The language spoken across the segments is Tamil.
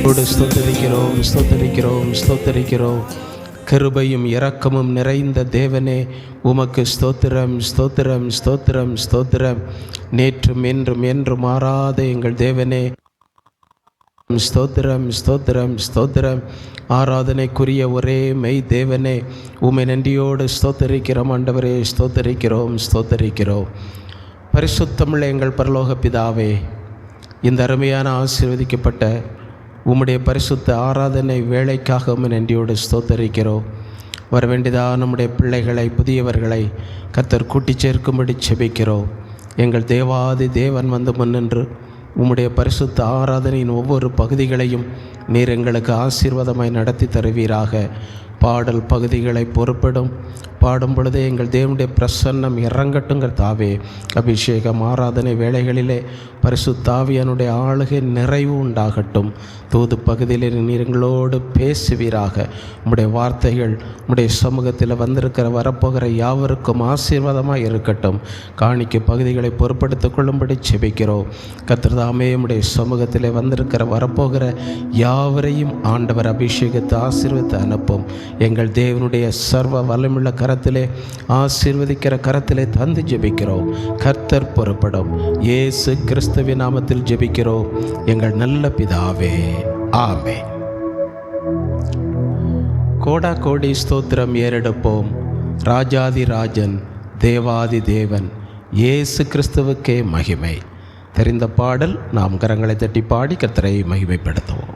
ஸ்தோத்தரிக்கிறோம், ஸ்தோத்தரிக்கிறோம், ஸ்தோத்தரிக்கிறோம். கிருபையும் இரக்கமும் நிறைந்த தேவனே, உமக்கு ஸ்தோத்திரம், ஸ்தோத்திரம், ஸ்தோத்திரம், ஸ்தோத்திரம். நேற்றும் என்றும் என்றும் மாறாத எங்கள் தேவனே, ஸ்தோத்திரம், ஸ்தோத்திரம், ஸ்தோத்திரம். ஆராதனைக்குரிய ஒரே மெய் தேவனே, உம்மை நன்றியோடு ஸ்தோத்தரிக்கிறோம் ஆண்டவரே, ஸ்தோத்தரிக்கிறோம், ஸ்தோத்தரிக்கிறோம். பரிசுத்தமுள்ள எங்கள் பரலோக பிதாவே, இந்த அருமையான ஆசீர்வதிக்கப்பட்ட உம்முடைய பரிசுத்த ஆராதனை வேலைக்காக உம்மை நன்றியோடு ஸ்தோத்தரிக்கிறோம். வரவேண்டியதாக நம்முடைய பிள்ளைகளை, புதியவர்களை கர்த்தர் கூட்டி சேர்க்கும்படி செபிக்கிறோம். எங்கள் தேவாதி தேவன் வந்து முன்னின்று உம்முடைய பரிசுத்த ஆராதனையின் ஒவ்வொரு பகுதிகளையும் நீர் எங்களுக்கு ஆசீர்வாதமாய் நடத்தி தருவீராக. பாடல் பகுதிகளை பொறுப்பிடும் பாடும் பொழுதே எங்கள் தேவனுடைய பிரசன்னம் இறங்கட்டுங்கிற தாவே. அபிஷேகம் ஆராதனை வேளைகளிலே பரிசுத்தாவியனுடைய ஆளுகை நிறைவு உண்டாகட்டும். தூது பகுதியில் நீர் எங்களோடு பேசுவீராக. உம்முடைய வார்த்தைகள் உம்முடைய சமூகத்தில் வந்திருக்கிற வரப்போகிற யாவருக்கும் ஆசீர்வாதமாக இருக்கட்டும். காணிக்கை பகுதிகளை பொறுப்படுத்திக் கொள்ளும்படி செபிக்கிறோம். கர்த்தர்தாமே உம்முடைய சமூகத்தில் வந்திருக்கிற வரப்போகிற யாவரையும் ஆண்டவர் அபிஷேகத்தை ஆசீர்வதித்து அனுப்பும். எங்கள் தேவனுடைய சர்வ வல்லமுள்ள கரத்திலே, ஆசீர்வதிக்கிற கரத்திலே தந்து ஜெபிக்கிறோம். கர்த்தர் பொறுப்படும். இயேசு கிறிஸ்துவின் நாமத்தில் ஜெபிக்கிறோம் எங்கள் நல்ல பிதாவே, ஆமென். கோடா கோடி ஸ்தோத்திரம் ஏறெடுப்போம். ராஜாதி ராஜன், தேவாதி தேவன், இயேசு கிறிஸ்துவுக்கே மகிமை. தெரிந்த பாடல் நாம் கரங்களை தட்டி பாடி கர்த்தரை மகிமைப்படுத்துவோம்.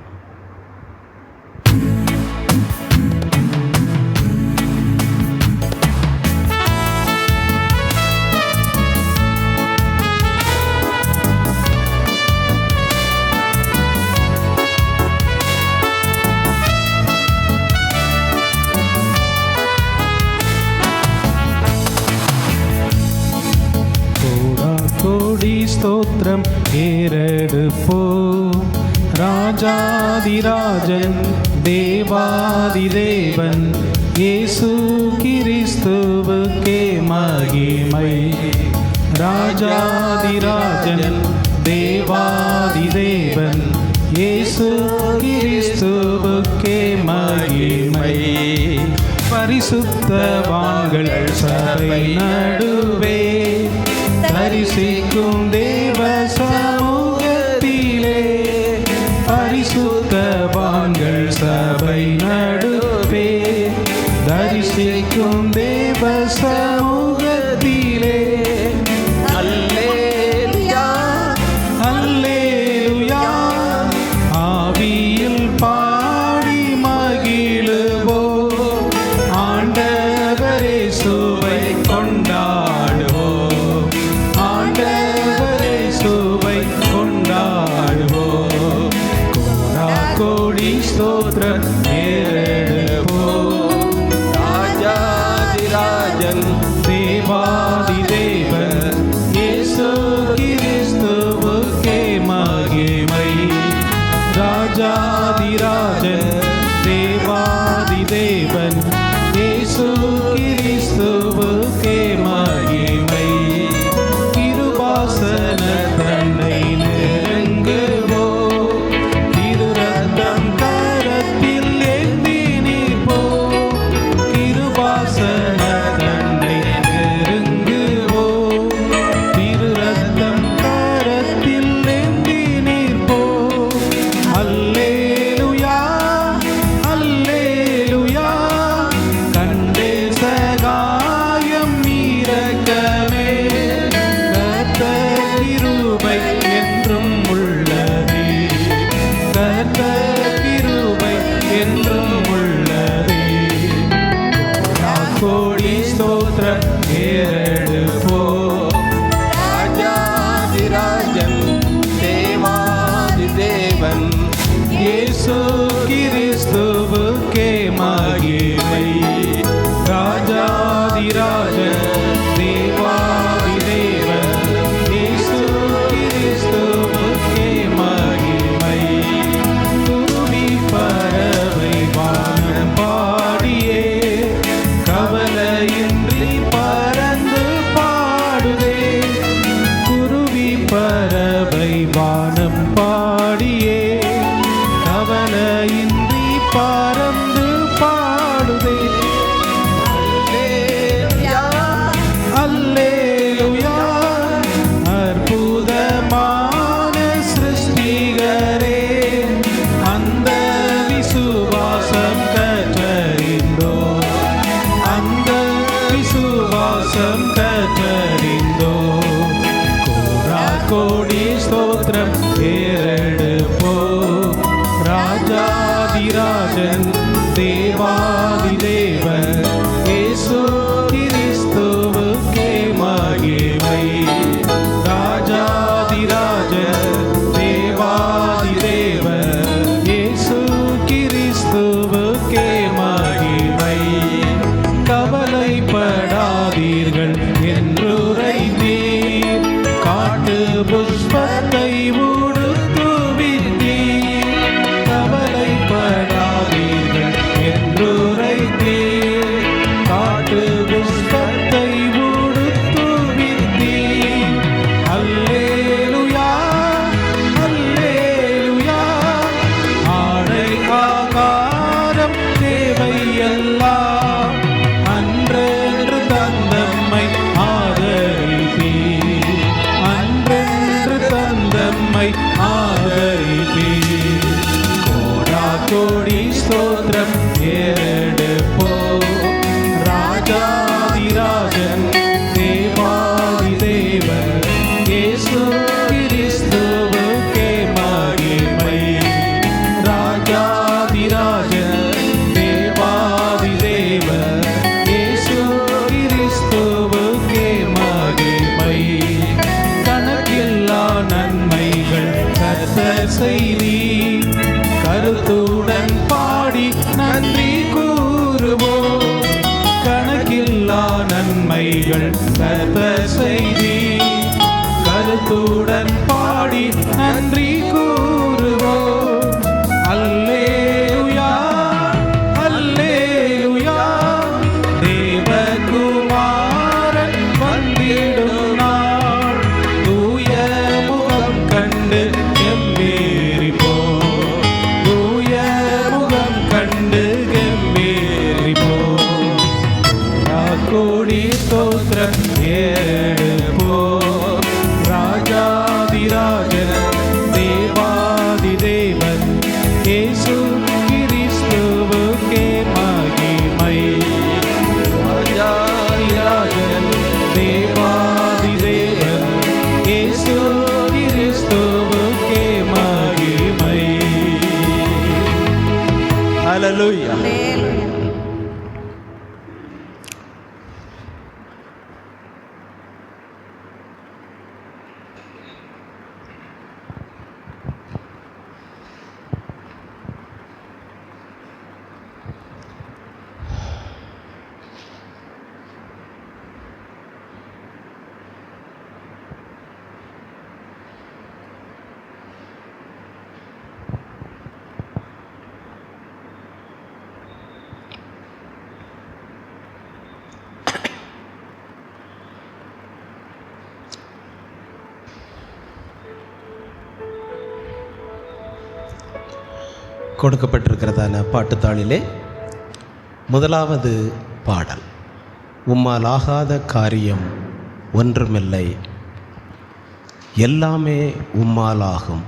ஸ்தோத்திரம் ஏறெடுப்போம். ராஜாதிராஜன், தேவாதி தேவன், இயேசு கிறிஸ்துவுக்கே மகிமை. ராஜாதிராஜன், தேவாதி தேவன், இயேசு கிறிஸ்துவுக்கே மகிமை. பரிசுத்தவான்கள் சபை நடுவே தரிசிக்கும் தேவ சமூகத்திலே, பரிசுத்தவான்கள் சபை நடுவே தரிசிக்கும் தேவ சமூகத்திலே, அல்லேலூயா, அல்லேலூயா, ஆவியில் பாடி மகிழுவோம். ஆண்டவரே சுவை கொண்டாடுவோம். ஸ்தோத்திரம் ஏறெடுப்போம். ராஜாதிராஜன், தேவாதி தேவன், இயேசு கிறிஸ்துவுக்கே மகிமை. ராஜாதிராஜன், தேவாதி தேவன், இயேசு கிறிஸ்துவுக்கே மகிமை. கிருபாசன தன்னை இயேசு கிறிஸ்துவுக்கே மகிமை. ராஜாதிராஜன், தேவாதி தேவன், இயேசு கிறிஸ்துவுக்கே மகிமை. குருவி பறவை வானம் பாடியே கவலையின்றி பறந்து பாடுதே. குருவி பறவை வானம் பாடியே கவலை பறந்து பாடுதே. அல்லேலூயா, அற்புதமான சிருஷ்டிகரே, அந்த விசுவாசம் கற்றறிந்தோ, அந்த விசுவாசம் கற்றறிந்தோ. கோடி ஸ்தோத்திரம் ஏறெடுப்போ, ராஜாதிராஜன் தேவாதி தேவன் இயேசு கிறிஸ்துவுக்கே மகிமை. ராஜாதிராஜன் தேவாதி தேவன் இயேசு கிறிஸ்துவுக்கே மகிமை. கவலைப்படாதீர்கள் என்றுரைத்தீர், காட்டு புஷ்பத்தை உடுத்துவித்தீர். கவலைப்படாதீர்கள் என்றுரைத்தீர், காட்டு புஷ்பத்தை உடுத்துவித்தீர். அல்லேலூயா, அல்லேலூயா, ஆடை ஆகாரம் தேவையெல்லாம் அன்றென்று தந்தம்மை ஆதரிப்பீர், அன்றென்று தந்தம்மை ஆதரிப்பீர். கோடி ஸ்தோத்திரம் ஏறெடுப்போ, ராஜாதிராஜன் தேவாதி தேவன் இயேசு கிறிஸ்துவுக்கே மகிமை. ராஜாதிராஜன் தேவாதி தேவன் இயேசு கிறிஸ்துவுக்கே மகிமை. கணக்கில்லா நன்மைகள் கர்த்தர் செய்தீர், கருத்துடன் பாடி நன்றி கூறுவோம். கணக்கில்லா நன்மைகள் கர்த்தர் செய்தீர், கருத்துடன் பாடி நன்றி கூறுவோம். அல்லேலூயா, அல்லேலூயா, தேவகுமாரன் வந்திடும் நாள், தூய முகம் கண்டு கெம்பீரிப்போம், தூய முகம் கண்டு கெம்பீரிப்போம். கோடி ஸ்தோத்திரம் ஏறெடுப்போம், ராஜாதிராஜன் தேவாதி தேவன் இயேசு கிறிஸ்துவுக்கே மகிமை. ராஜாதிராஜன் தேவாதி தேவன் இயேசு கிறிஸ்துவுக்கே மகிமை. ஹல்லேலூயா. கொடுக்கப்பட்டிருக்கிறதான பாட்டுத்தாளிலே முதலாவது பாடல், உம்மால் ஆகாத காரியம் ஒன்றுமில்லை, எல்லாமே உம்மால் ஆகும்.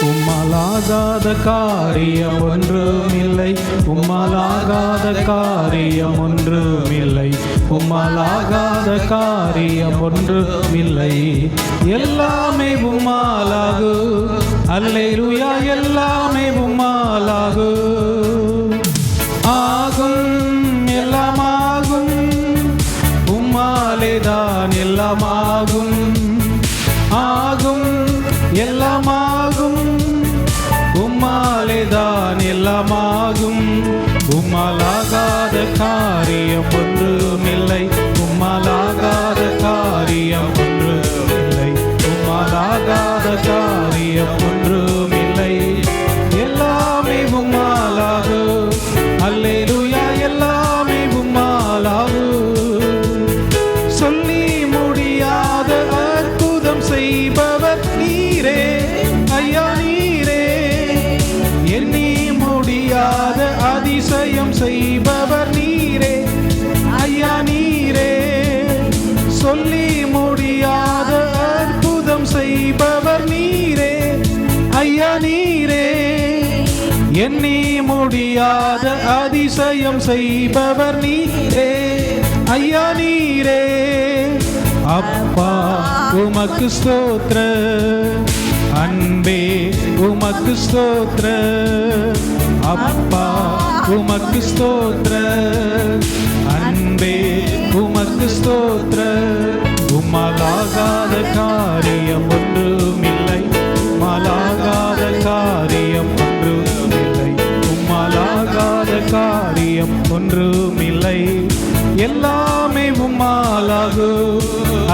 உம்மாலாகாத காரியம் ஒன்றுமில்லை, உம்மாலாகாத காரியம் ஒன்றுமில்லை, உம்மாலாகாத காரியம் ஒன்றுமில்லை, எல்லாமே உம்மாலாகு. அல்லேலூயா, எல்லாமே உம்மாலாகு. ஆகும், எல்லாமாகும், உம்மாலேதான் எல்லாமாகும். ஆகும் எல்லாமாகும், உம்மாலேதான் எல்லாமாகும். உம்மாலாகாத காரியம் ஒன்றுமில்லை, உம்மாலாகாத காரியம் ஒன்றுமில்லை, உம்மாலாகாத காரியம் ஒன்றுமில்லை. எல்லாமே உம்மாலாகும், அல்லேலூயா, எல்லாமே உம்மாலாகும். சொல்லி முடியாத அற்புதம் செய்பவர் நீரே ஐயா நீரே, எண்ணி முடியாத அதிசயம் செய்பவர் நீரே ஐயா நீரே. சொல்லி முடியாத அற்புதம் செய்பவர் நீரே ஐயா நீரே, எண்ணி முடியாத அதிசயம் செய்பவர் நீரே ஐயா நீரே. அப்பா உமக்கு ஸ்தோத்திர, அன்பே உமக்கு ஸ்தோத்திர, அப்பா உமக்கு ஸ்தோத்திர, அன்பே உமக்கு ஸ்தோத்திர. உம்மாலாகாத காரியம் ஒன்றுமில்லை, உம்மாலாகாத காரியம் ஒன்றுமில்லை, உம்மாலாகாத காரியம் ஒன்றுமில்லை. எல்லாமே உம்மாலாகும்,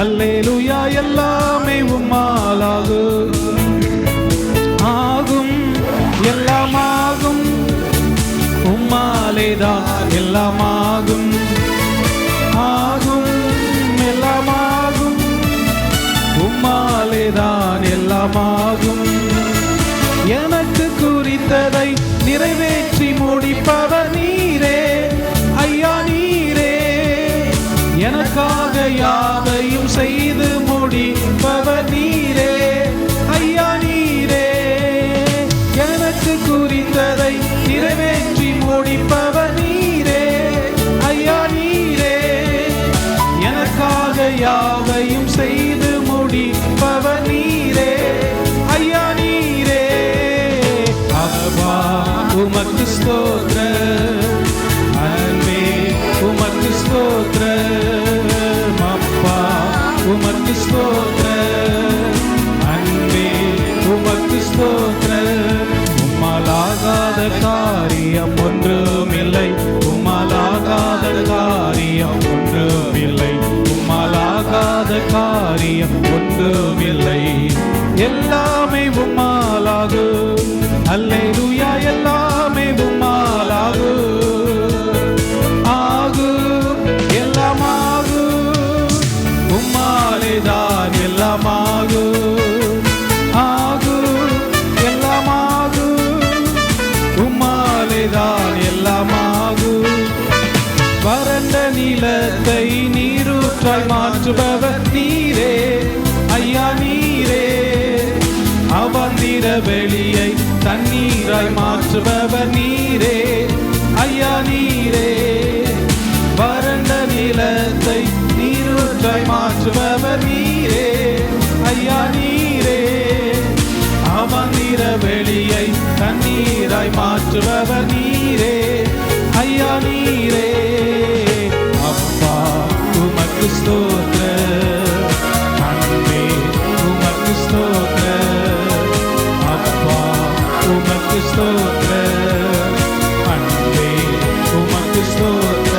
அல்லேலூயா, எல்லாமே உம்மாலாகும். ஆகும் எல்லாமாகும், உம்மாலேதான் எல்லாமாகும். ஆகும் எல்லாமாகும், உம்மாலேதான் எல்லாமாகும். எனக்கு குறித்ததை நிறைவேற்றி முடிப்பவர் நீரே ஐயா நீரே, எனக்காக யாவையும் செய்து முடிப்பவர் நீரே ஐயா நீரே. எனக்கு குறித்ததை நிறைவேற்றி முடிப்பவர் நீரே ஐயா நீரே, எனக்காக யாவையும் செய்து முடிப்பவர் நீரே ஐயா நீரே. அப்பா உமக்கு ஸ்தோத்திர, அன்பே உமக்கு ஸ்தோத்திர, அப்பா உமக்கு ஸ்தோத்திர, அன்பே உமக்கு ஸ்தோத்திர. உம்மாலாகாத காரியம் ஒன்றுமில்லை, உம்மாலாகாத காரியம் ஒன்றுமில்லை, உம்மாலாகாத காரியம் ஒன்றுமில்லை. எல்லாமே உம்மாலாகும், அல்லேலூயா, எல்லாமே உம்மாலாகும். ஆகும் எல்லாமாகும், உம்மாலேதான் எல்லாமாகும். ஆகும் எல்லாமாகும், உம்மாலேதான் எல்லாமாகும். வறண்ட நிலத்தை நீரூற்றாய் மாற்றுபவர் நீரே ஐயா நீரே, அவந்திர வெளியை தண்ணீராய் மாற்றுபவர் நீரே ஐயா நீரே. வறண்ட நிலத்தை நீரூற்றாய் மாற்றுபவர் நீரே ஐயா நீரே, அவந்திர வெளியை தண்ணீராய் மாற்றுபவர் நீரே ஐயா நீரே. அப்பா உமக்கு ஸ்தோத்திர, அன்பே உமக்கு ஸ்தோத்திர, அப்பா உமக்கு ஸ்தோத்திர, அன்பே உமக்கு ஸ்தோத்திர.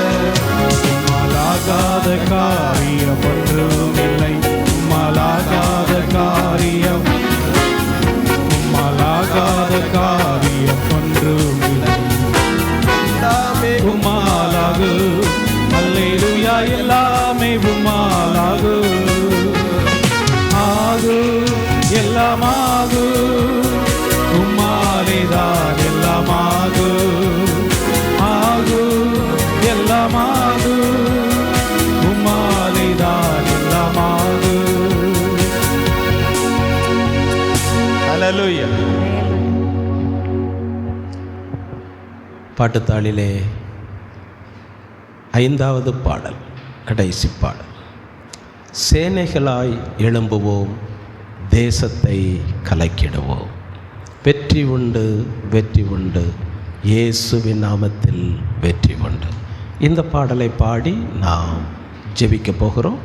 உம்மாலாகாத காரியம் ஒன்றுமில்லை, உம்மாலாகாத காரியம், உம்மாலாகாத காரியம் ஒன்றுமில்லை. எல்லாமே உம்மாலாகும், அல்லேலூயா, எல்லாமே உம்மாலாகும். ஆகும் எல்லாமாகும், உம்மாலேதான் எல்லாமாகும். ஆகும் எல்லாமாகும், உம்மாலேதான் எல்லாமாகும். ஹல்லேலூயா. பாட்டுத்தாளிலே 5வது பாடல், கடைசி பாடல். சேனைகளாய் எழும்புவோம், தேசத்தை கலக்கிடுவோம். வெற்றி உண்டு, வெற்றி உண்டு, இயேசுவின் நாமத்தில் வெற்றி உண்டு. இந்த பாடலை பாடி நாம் ஜெபிக்க போகிறோம்.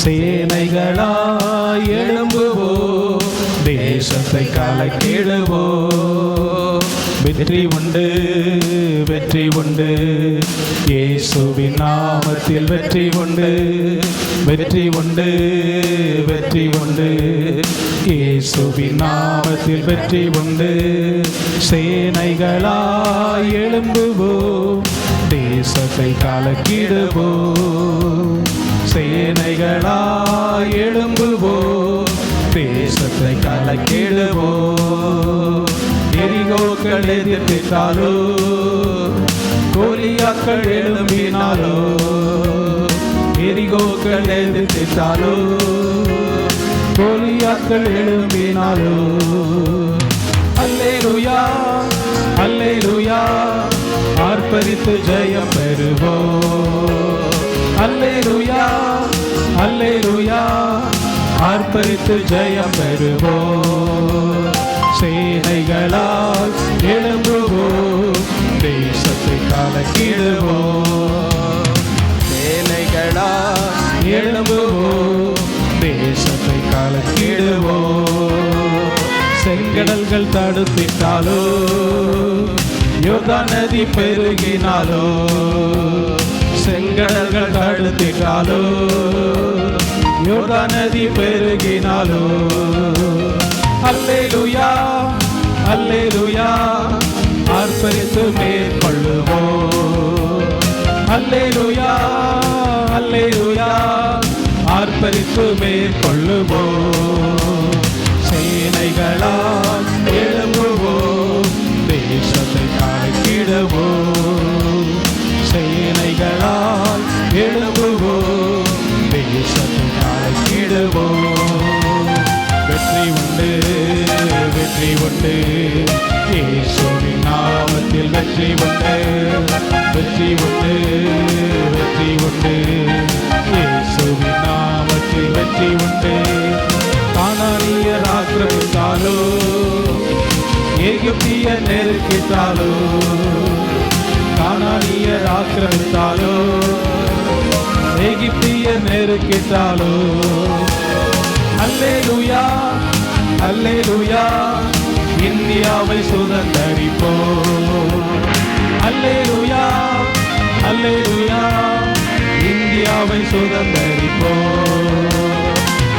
சேனைகளாய் எழும்புவோம், தேசத்தை கலக்கிடுவோம். வெற்றி உண்டு, வெற்றி உண்டு, இயேசுவின் நாமத்தில் வெற்றி உண்டு, வெற்றி உண்டு, வெற்றி உண்டு, இயேசுவின் நாமத்தில் வெற்றி உண்டு. சேனைகளாய் எழும்புவோம், தேசத்தை கலக்கிடுவோம். சேனைகளாய் எழும்புவோம், தேசத்தை கலக்கிடுவோம். எரிகோக்கள் எதிர்த்தாலோ, கோலியாக்கள் எழும்பினாலோ, எரிகோக்கள் எதிர்த்தாலோ, கோலியாக்கள் எழும்பினாலோ. அல்லேலூயா, அல்லேலூயா, ஆர்ப்பரித்து ஜெயம் பெறுவோம். அல்லேலூயா, அல்லேலூயா, ஆர்ப்பரித்து ஜெயம் பெறுவோம். சேனைகளால் எழும்புவோம், தேசத்தை கலக்கிடுவோம். சேனைகளால் எழும்புவோம், தேசத்தை கலக்கிடுவோம். செங்கடல்கள் தடுத்திட்டாலோ, யோர்தான் நதி பெருகினாலோ, செங்கடல்கள் தடுத்திட்டாலோ, யோர்தான் நதி பெருகினாலோ. அல்லேலூயா, அல்லேலூயா, ஆர்ப்பரித்து மேற்கொள்ளுவோம். அல்லேலூயா, அல்லேலூயா, ஆர்ப்பரித்து மேற்கொள்ளுவோம். சேனைகளால் எழும்புவோம், தேசத்தை கலக்கிடுவோம். சேனைகளால் எழும்புவோம், தேசத்தை கலக்கிடுவோம். வெற்றி உண்டு, வெற்றி உண்டு, இயேசுவின் நாமத்தில் வெற்றி உண்டு, வெற்றி உண்டு, வெற்றி உண்டு, இயேசுவின் நாமத்தில் வெற்றி உண்டு. கானானியர் ஆக்கிரமித்தாலோ, எகிப்தியர் நெருக்கிட்டாலோ, கானானியர் ஆக்கிரமித்தாலோ, எகிப்தியர் நெருக்கிட்டாலோ. அல்லேலூயா, அல்லேலூயா, இந்தியாவை சுதந்தரிப்போம். அல்லேலூயா, அல்லேலூயா, இந்தியாவை சுதந்தரிப்போம்.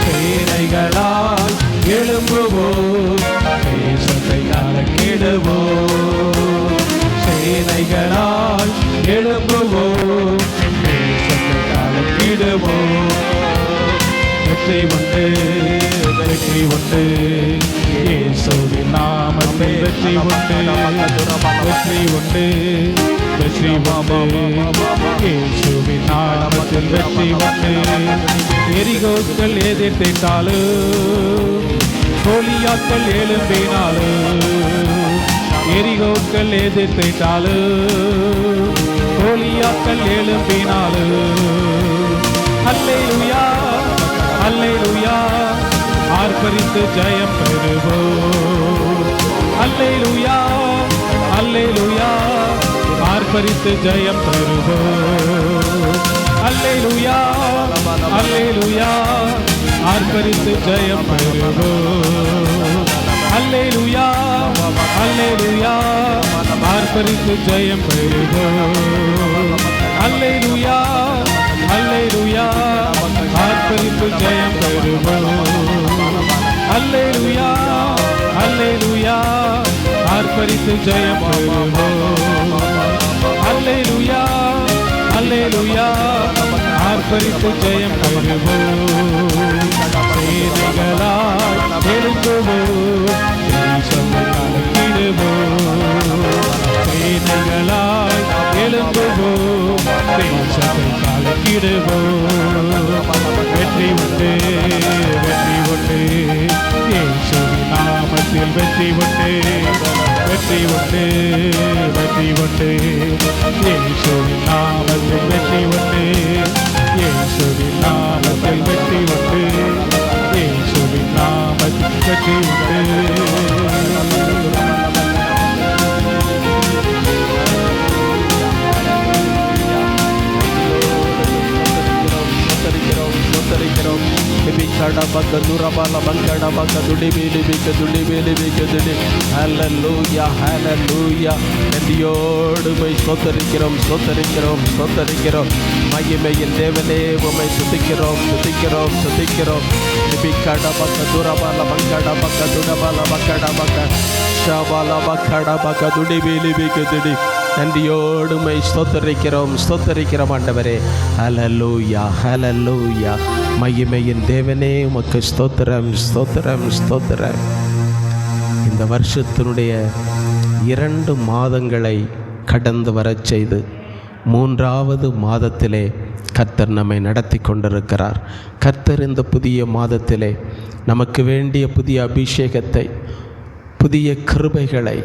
சேனைகளால் எழும்புவோம், தேசத்தை கலக்கிடுவோம். சேனைகளால் எழும்புவோம், தேசத்தை கலக்கிடுவோம். வெற்றி உண்டு, வெற்றி உண்டு, இயேசுவின் நாமத்தில் வெற்றி உண்டு, வெற்றி உண்டு, வெற்றி உண்டு, இயேசுவின் நாமத்தில் வெற்றி உண்டு. எரிகோக்கள் எதிர்த்திட்டாலோ, கோலியாக்கள் எழும்பினாலோ, எரிகோக்கள் எதிர்த்திட்டாலோ, கோலியாக்கள் எழும்பினாலோ. அல்லேலூயா, அல்லேலூயா, ஆர்ப்பரித்து ஜெயம் பெறுவோம். அல்லேலூயா, அல்லேலூயா, ஆர்ப்பரித்து ஜெயம் பெறுவோம். அல்லேலூயா, அல்லேலூயா, ஆர்ப்பரித்து ஜெயம் பெறுவோம். அல்லேலூயா, அல்லேலூயா, ஆர்ப்பரித்து ஜெயம் பெறுவோம். அல்லேலூயா, அல்லேலூயா, ஆர்ப்பரித்து ஜெயம் பெறுவோம். அல்லேலூயா, அல்லேலூயா, ஆர்ப்பரித்து ஜெயம் பெறுவோம். அல்லேலூயா, அல்லேலூயா, ஆர்ப்பரித்து ஜெயம் பெறுவோம். சேனைகளால் எழும்புவோம், தேசத்தை கலக்கிடுவோம். சேனைகளால் எழும்புவோம், தேசத்தை கலக்கிடுவோம். வெற்றி உண்டு, வெற்றி உண்டு, இயேசுவின் நாமத்தில் வெற்றி உண்டு, வெற்றி உண்டு, வெற்றி உண்டு, இயேசுவின் நாமத்தில் வெற்றி உண்டு, இயேசுவின் நாமத்தில் வெற்றி உண்டு, இயேசுவின் நாமத்தில் வெற்றி உண்டு. ஸ்தோத்தரிக்கிறோம், லிபிக்கட பக்க துரபால பங்கட பக்க துடிபேலி பிக்க துடிபேலி பிக்க துடி. ஹல்லேலூயா ஹல்லேலூயா. நன்றியோடு உம்மை ஸ்தோத்தரிக்கிறோம் ஸ்தோத்தரிக்கிறோம் ஸ்தோத்தரிக்கிறோம். மகிமையின் தேவனே உம்மை துதிக்கிறோம் துதிக்கிறோம் துதிக்கிறோம். லிபிக்கட பக்க துரபால பங்கட பக்க துடபால பக்கட பக்க ஷபால பக்கட பக்க துடிபேலி பிக்க துடி. நன்றியோடு உம்மை ஸ்தோத்தரிக்கிறோம் ஸ்தோத்தரிக்கிறோம் ஆண்டவரே. ஹல்லேலூயா ஹல்லேலூயா. மகிமையின் தேவனே உமக்கு ஸ்தோத்திரம் ஸ்தோத்திரம் ஸ்தோத்திரம். இந்த வருஷத்தினுடைய 2 மாதங்களை கடந்து வரச் செய்து 3வது மாதத்திலே கர்த்தர் நம்மை நடத்தி கொண்டிருக்கிறார். கர்த்தர் இந்த புதிய மாதத்திலே நமக்கு வேண்டிய புதிய அபிஷேகத்தை, புதிய கிருபைகளை,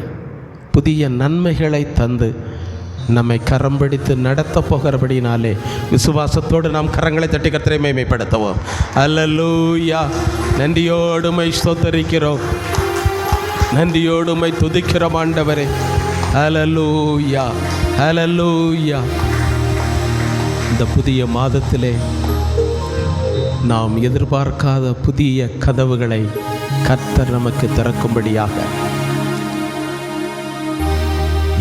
புதிய நன்மைகளை தந்து நம்மை கரம் பிடித்து நடத்த போகிறபடினாலே விசுவாசத்தோடு நாம் கரங்களை தட்டி கர்த்தரை மகிமைப்படுத்துவோம். அல்லேலூயா. நன்றியோடு உம்மை ஸ்தோத்தரிக்கிறோம் நன்றியோடு உம்மை துதிக்கிறோம் ஆண்டவரே. அல்லேலூயா அல்லேலூயா. இந்த புதிய மாதத்திலே நாம் எதிர்பார்க்காத புதிய கதவுகளை கர்த்தர் நமக்கு திறக்கும்படியாக,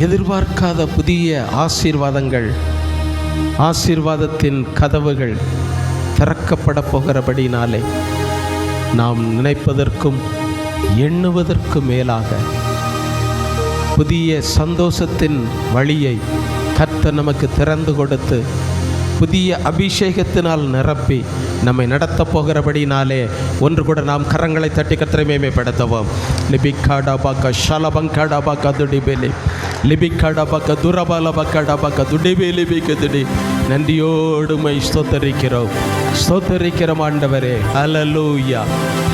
எதிர்பார்க்காத புதிய ஆசீர்வாதங்கள், ஆசீர்வாதத்தின் கதவுகள் திறக்கப்பட போகிறபடினாலே நாம் நினைப்பதற்கும் எண்ணுவதற்கும் மேலாக புதிய சந்தோஷத்தின் வழியை கர்த்தர் நமக்கு திறந்து கொடுத்து புதிய அபிஷேகத்தினால் நிரப்பி நம்மை நடத்த போகிறபடினாலே ஒன்று கூட நாம் கரங்களை தட்டி கர்த்தரை மகிமைப்படுத்துவோம். லிபிக்காடா பாக்க ஷலபங்காடா பாக்க துடிபேலி லிபிக்காடா பாக்க துரபால பக்காடா பாக்க துடிபேலி பிக்குதுடி. நன்றியோடு உம்மை ஸ்தோத்தரிக்கிறோம் ஸ்தோத்தரிக்கிறோம் ஆண்டவரே. ஹல்லேலூயா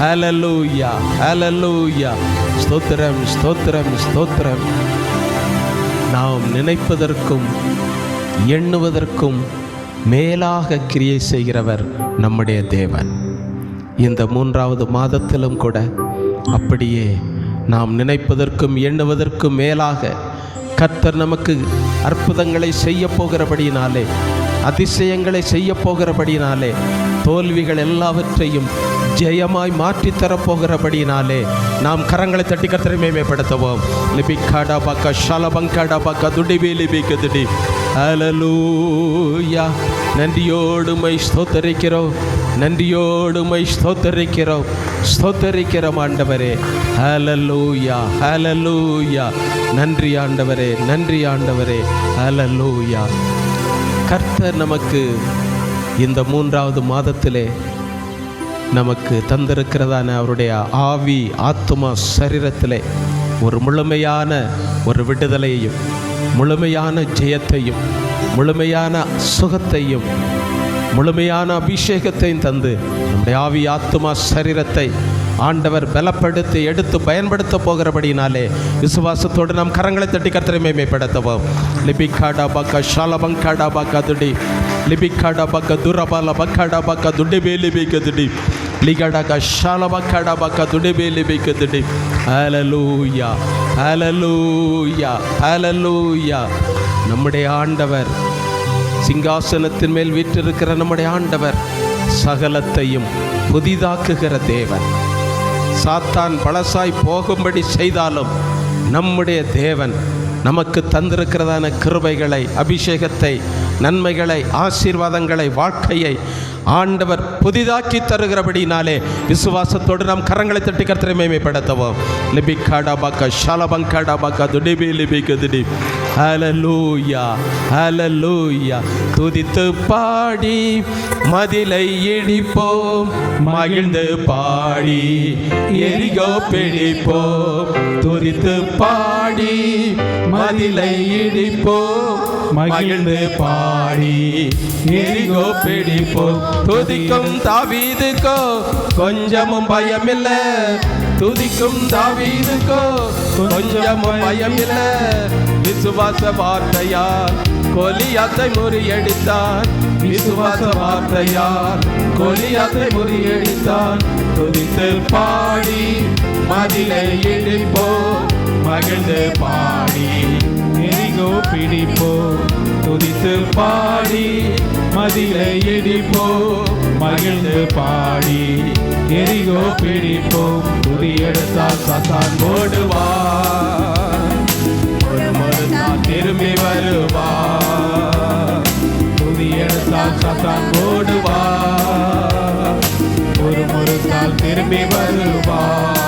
ஹல்லேலூயா ஹல்லேலூயா. ஸ்தோத்திரம் ஸ்தோத்திரம் ஸ்தோத்திரம். நாம் நினைப்பதற்கும் எண்ணுவதற்கும் மேலாக கிரியை செய்கிறவர் நம்முடைய தேவன். இந்த 3வது மாதத்திலும் கூட அப்படியே நாம் நினைப்பதற்கும் எண்ணுவதற்கும் மேலாக கர்த்தர் நமக்கு அற்புதங்களை செய்ய போகிறபடினாலே, அதிசயங்களை செய்ய போகிறபடினாலே, தோல்விகள் எல்லாவற்றையும் ஜெயமாய் மாற்றி தரப்போகிறபடினாலே நாம் கரங்களை தட்டி கர்த்தரை மகிமைப்படுத்துவோம். லிபிக்காடா பாக்க ஷலபங்காடா பாக்க துடிபேலி பிக்குதுடி. ஹல்லேலூயா. நன்றியோடு உம்மை ஸ்தோத்தரிக்கிறோம் நன்றியோடு உம்மை ஸ்தோத்தரிக்கிறோம் ஸ்தோத்தரிக்கிறோம் ஆண்டவரே. ஹல்லேலூயா ஹல்லேலூயா. நன்றி ஆண்டவரே நன்றி ஆண்டவரே. ஹல்லேலூயா. கர்த்தர் நமக்கு இந்த 3வது மாதத்திலே நமக்கு தந்திருக்கிறதான அவருடைய ஆவி, ஆத்துமா, சரீரத்திலே ஒரு முழுமையான ஒரு விடுதலையையும், முழுமையான ஜெயத்தையும், முழுமையான சுகத்தையும், முழுமையான அபிஷேகத்தையும் தந்து நம்முடைய ஆவி, ஆத்துமா, சரீரத்தை ஆண்டவர் பலப்படுத்தி எடுத்து பயன்படுத்த போகிறபடினாலே விசுவாசத்தோடு நாம் கரங்களை தட்டி கர்த்தரை மகிமைப்படுத்துவோம். லிபிக்காடா பாக்க ஷலபங்காடா பாக்க துடி லிபிக்காடா பாக்க துரபால பக்காடா பாக்க துடிபேலி பிக்குதுடி. லிகடக ஷலபக்காடா பாக்க துடிபேலி பிக்குதுடி. ஹல்லேலூயா ஹல்லேலூயா ஹல்லேலூயா. நம்முடைய ஆண்டவர், சிங்காசனத்தின் மேல் வீற்றிருக்கிற நம்முடைய ஆண்டவர் சகலத்தையும் புதிதாக்குகிற தேவன். சாத்தான் பழசாய் போகும்படி செய்தாலும் நம்முடைய தேவன் நமக்கு தந்திருக்கிறதான கிருபைகளை, அபிஷேகத்தை, நன்மைகளை, ஆசீர்வாதங்களை, வாழ்க்கையை ஆண்டவர் புதிதாக்கி தருகிறபடினாலே விசுவாசத்தோடு நாம் கரங்களை தட்டி கர்த்தரை மகிமைப்படுத்துவோம். லிபிக்காடா பாக்க ஷலபங்காடா பாக்க துடிபேலி பிக்குதுடி. ஹல்லேலூயா ஹல்லேலூயா. துதித்து பாடி மதிலை இடிப்போம், மகிழ்ந்து பாடி எரிகோ பிடிப்போம். துதித்து பாடி மதிலை இடிப்போம், மகிழ்ந்து பாடி எரிகோ பிடிப்போம். துதிக்கும் தாவீதுக்கோ கொஞ்சமும் பயமில்லை, துதிக்கும் தாவீதுக்கோ கொஞ்சமும் பயமில்லை. விசுவாச வார்த்தையால் கோலியாத்தை முறியடித்தான், விசுவாச வார்த்தையால் கோலியாத்தை முறியடித்தான். துதித்து பாடி மதிலை இடிப்போம், மகிழ்ந்து பாடி எரிகோ பிடிப்போம். துதித்து பாடி மதிலை இடிப்போம், மகிழ்ந்து பாடி எரிகோ பிடிப்போம். துதி எடுத்தால் சாத்தான் ஓடுவார், ஒரு மறுநாள் திரும்பி வருவார். துதி எடுத்தால் சாத்தான் ஓடுவார், ஒரு மறுநாள் திரும்பி வருவார்.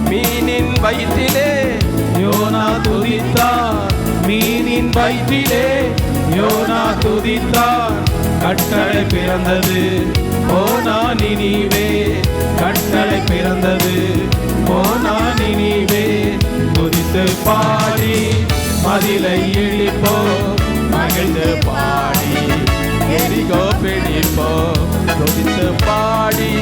மீனின் வயிற்றிலே யோனா துதித்தார், மீனின் வயிற்றிலே யோனா துதித்தார். கட்டளை பிறந்தது போனா நினிவே, கட்டளை பிறந்தது போனா நினிவே. துதித்து பாடி மதிலை இடிப்போம், மகிழ்ந்து பாடி எரிகோ பிடிப்போம். துதித்து பாடி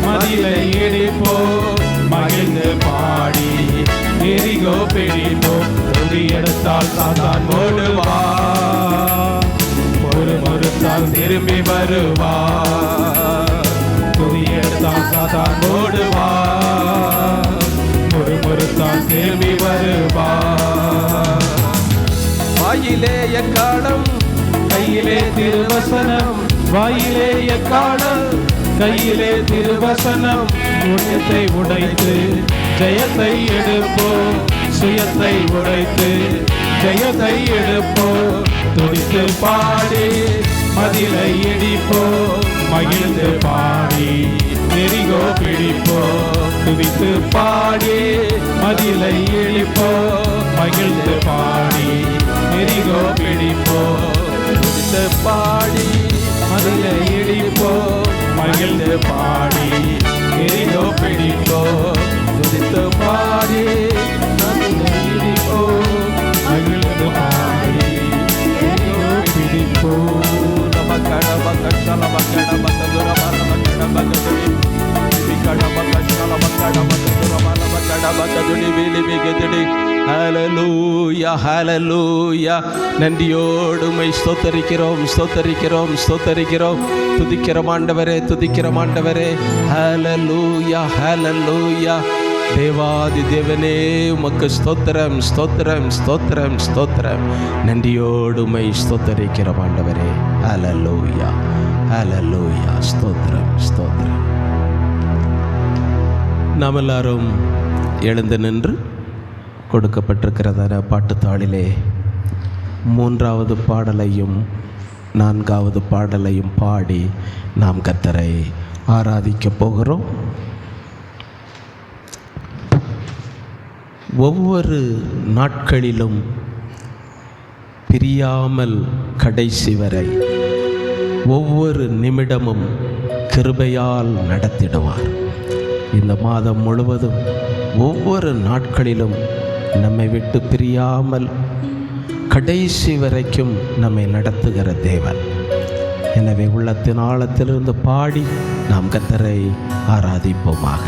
மதிலை இடிப்போம், மகிழ்ந்து பாடி எரிகோ பிடிப்போம். துதி எடுத்தால் சாத்தான் ஓடுவார், ஒரு மறுத்தால் திரும்பி வருவார். துதி எடுத்தால் சாத்தான் ஓடுவார், ஒரு மறுத்தால் திரும்பி வருவார். வாயிலே எக்காலம் கையிலே திருவசனம், வாயிலே எக்காலம் கையிலே திருவசனம். உன்யத்தை உடைத்து ஜெயத்தை எடுப்போம், சுயத்தை உடைத்து ஜெயத்தை எடுப்போம். துடித்து பாடி மதிலை இடிப்போம், மகிழ்ந்து பாடி எரிகோ பிடிப்போம். துடித்து பாடி மதிலை இடிப்போம், மகிழ்ந்து பாடி எரிகோ பிடிப்போம். துதித்து பாடி மதிலை இடிப்போம், மகிழ்ந்து பாடி எரிகோ பிடிப்போம். துதித்து பாடி மதிலை இடிப்போம், மகிழ்ந்து பாடி எரிகோ பிடிப்போம். ஹல்லேலூயா ஹல்லேலூயா. நன்றியோடுமை ஸ்தோத்தரிக்கிறோம் ஸ்தோத்தரிக்கிறோம் ஸ்தோத்தரிக்கிறோம். துதிக்கிறோம் ஆண்டவரே, துதிக்கிறோம் ஆண்டவரே. ஹல்லேலூயா ஹல்லேலூயா. தேவாதி தேவனே உமக்கு ஸ்தோத்திரம் ஸ்தோத்திரம் ஸ்தோத்திரம் ஸ்தோத்திரம். நன்றியோடுமை ஸ்தோத்தரிக்கிறோம் ஆண்டவரே. ஹல்லேலூயா ஹல்லேலூயா. ஸ்தோத்திரம் ஸ்தோத்திரம். நாம் எல்லாரும் எழுந்து நின்று கொடுக்கப்பட்டிருக்கிறதான பாட்டுத்தாளிலே 3வது பாடலையும் 4வது பாடலையும் பாடி நாம் கர்த்தரை ஆராதிக்கப் போகிறோம். ஒவ்வொரு நாட்களிலும் பிரியாமல் கடைசி வரை ஒவ்வொரு நிமிடமும் கிருபையால் நடத்திடுவார். இந்த மாதம் முழுவதும் ஒவ்வொரு நாட்களிலும் நம்மை விட்டு பிரியாமல் கடைசி வரைக்கும் நம்மை நடத்துகிற தேவன். எனவே உள்ளத்தின் ஆழத்திலிருந்து பாடி நாம் கர்த்தரை ஆராதிப்போமாக.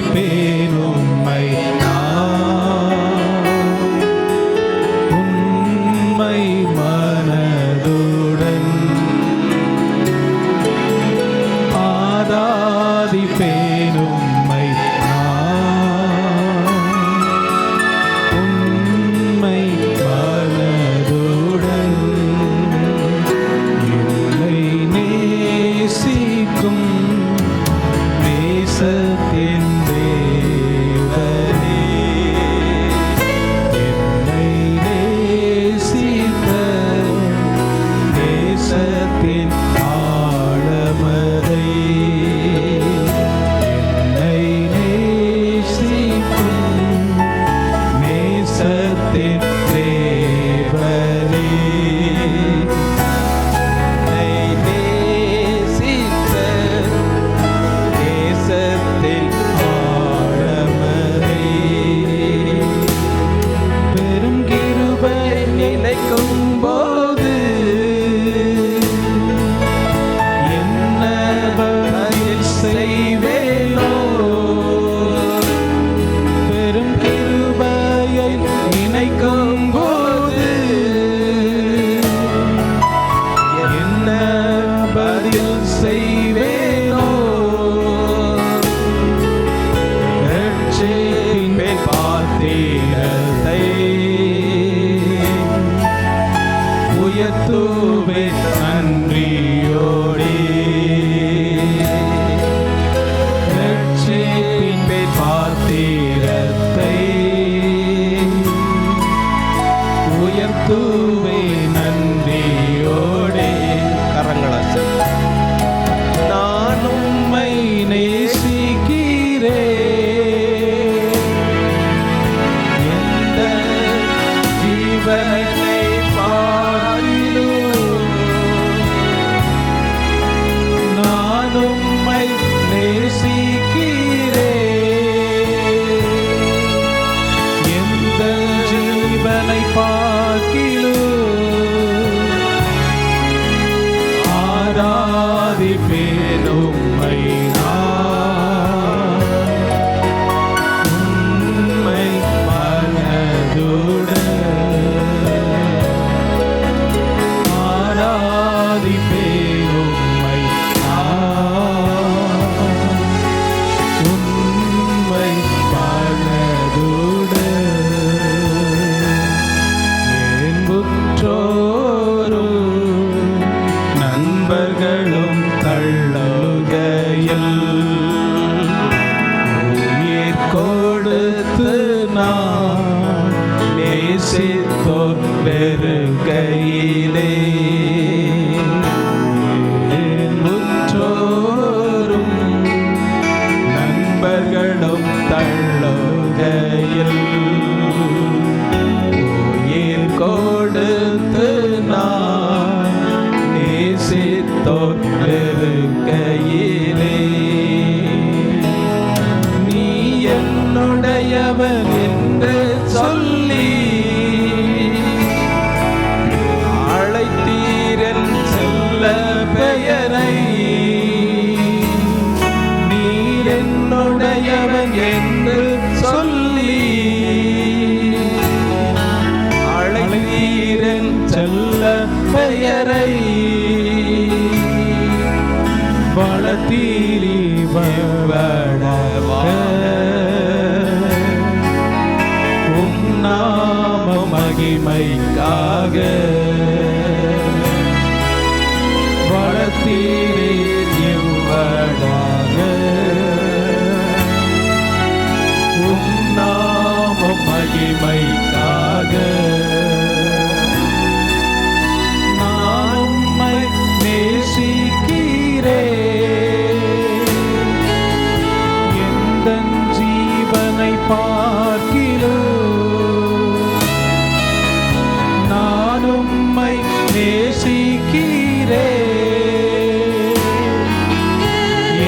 ஆராதிப்பேன் உம்மை நான். உண்மை மனதுடன் ஆராதிப்பேன் உம்மை நான். உண்மை மனதுடன் என்னை நேசிக்கும் நேசத்தின் தேவனே, என்னை நேசித்த நேசத்தின் ஆழமதை, என்னை நேசிக்கும் நேசத்தின் தேவனே, என்னை நேசித்த நேசத்தின் ஆழமதை, பெரும் கிருபை நிலைக்கும் போது என்ன பதில் செய்வேனோ, பெரும் கிருபையை நினைக்கும் போது என்ன பதில் செய்வேனோ, ரட்சிப்பின் பாத்திரத்தை உயர்த்துவேன் நன்றியோடே, ரட்சிப்பின் பாத்திரத்தை உயர்த்துவேன் நன்றியோடே. கரங்களை நான் உம்மை நேசிக்கிறேன், எந்த ஜீவனை பாரிலும் நான் உம்மை நேசிக்கிறேன், எந்த ஜீவனை பார்க்கிலும் ஆராதிப்பேன் உம்மை நான். உம்மை மனதுடன் ஆராதிப்பேன் உம்மை நான். உம்மை மனதுடன் என் உற்றோரும் நண்பர்களும் தள்ளுகையில் உயிர் கொடுத்து நான் நேசித்தோர் பெருகையிலே, என் உற்றோரும் நண்பர்களும் தள்ளுகையில் உயிர் கொடுத்து நான் நேசித்தோர் பெருகையிலே, நீ என்னுடையவன் என்று சொல்லி அழைத்தீரன் செல்ல பெயரை, நீர் என்னுடையவன் என்று சொல்லி அழைத்தீரன் செல்ல பெயரை, வளர்த்தீரி வளவாக உம் நாம மகிமைக்காக, வளர்த்தீரி இவ்வளவாக உம் நாம மகிமைக்காக, நான் உம்மை நேசிக்கிறேன், எந்தன் ஜீவனை பார்க்கிலும் நான் உம்மை நேசிக்கிறேன்,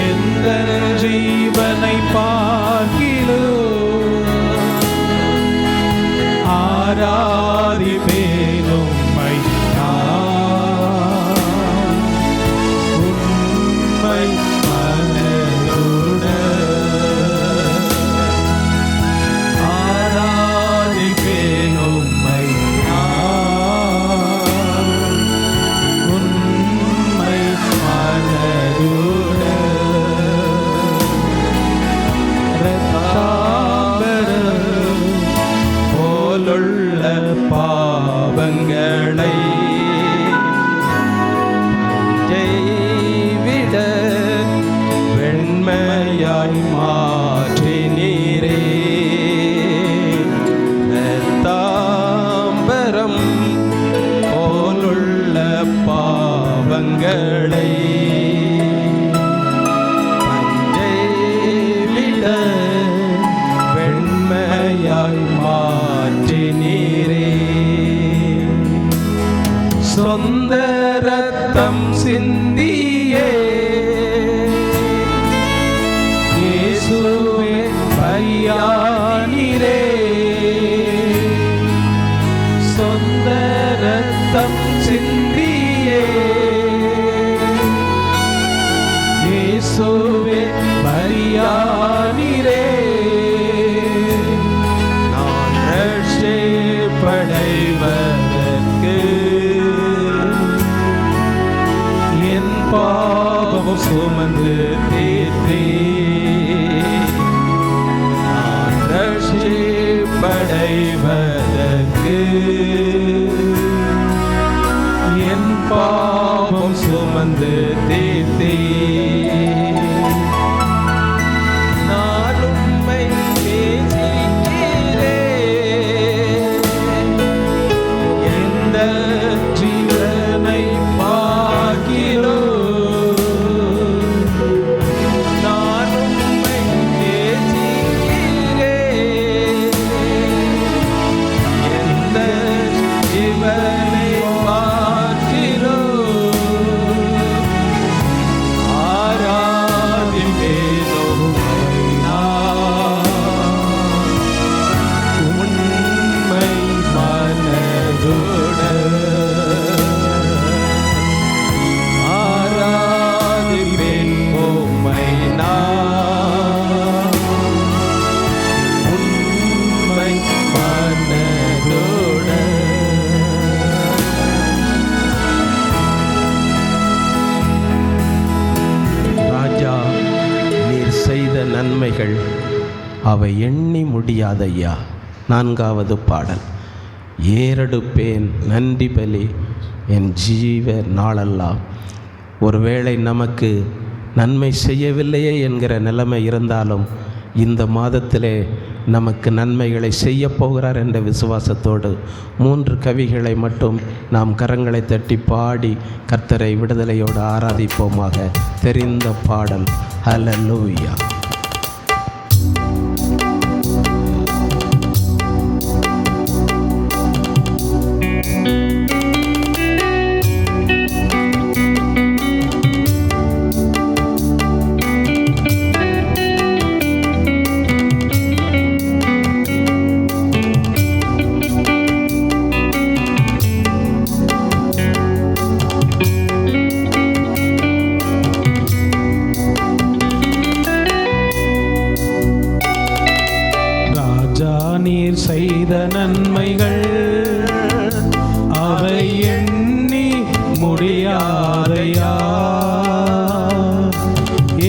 எந்தன் ஜீவனை பார்க்கிலும் ஆராதிப்பேன் உம்மை நான். உம்மை மனதுடன் நிறைவடைவதற்கு என் பாவம் சுமந்து தீர்த்தே. நான் உம்மை நேசிக்கிறேன். எந்த ஜீவனை பார்க்கிறோம். நான் உம்மை நேசிக்கிறேன். எந்த ஜீவனை நன்மைகள் அவை எண்ணி முடியாதையா. 4வது பாடல். ஏறெடுப்பேன் நன்றி பலி என் ஜீவ நாளெல்லாம். ஒருவேளை நமக்கு நன்மை செய்யவில்லையே என்கிற நிலைமை இருந்தாலும் இந்த மாதத்திலே நமக்கு நன்மைகளை செய்ய போகிறார் என்ற விசுவாசத்தோடு 3 கவிகளை மட்டும் நாம் கரங்களை தட்டி பாடி கர்த்தரை விடுதலையோடு ஆராதிப்போமாக. தெரிந்த பாடல். ஹல்லேலூயா. நீர் செய்த நன்மைகள் அவை எண்ணி முடியாதையா.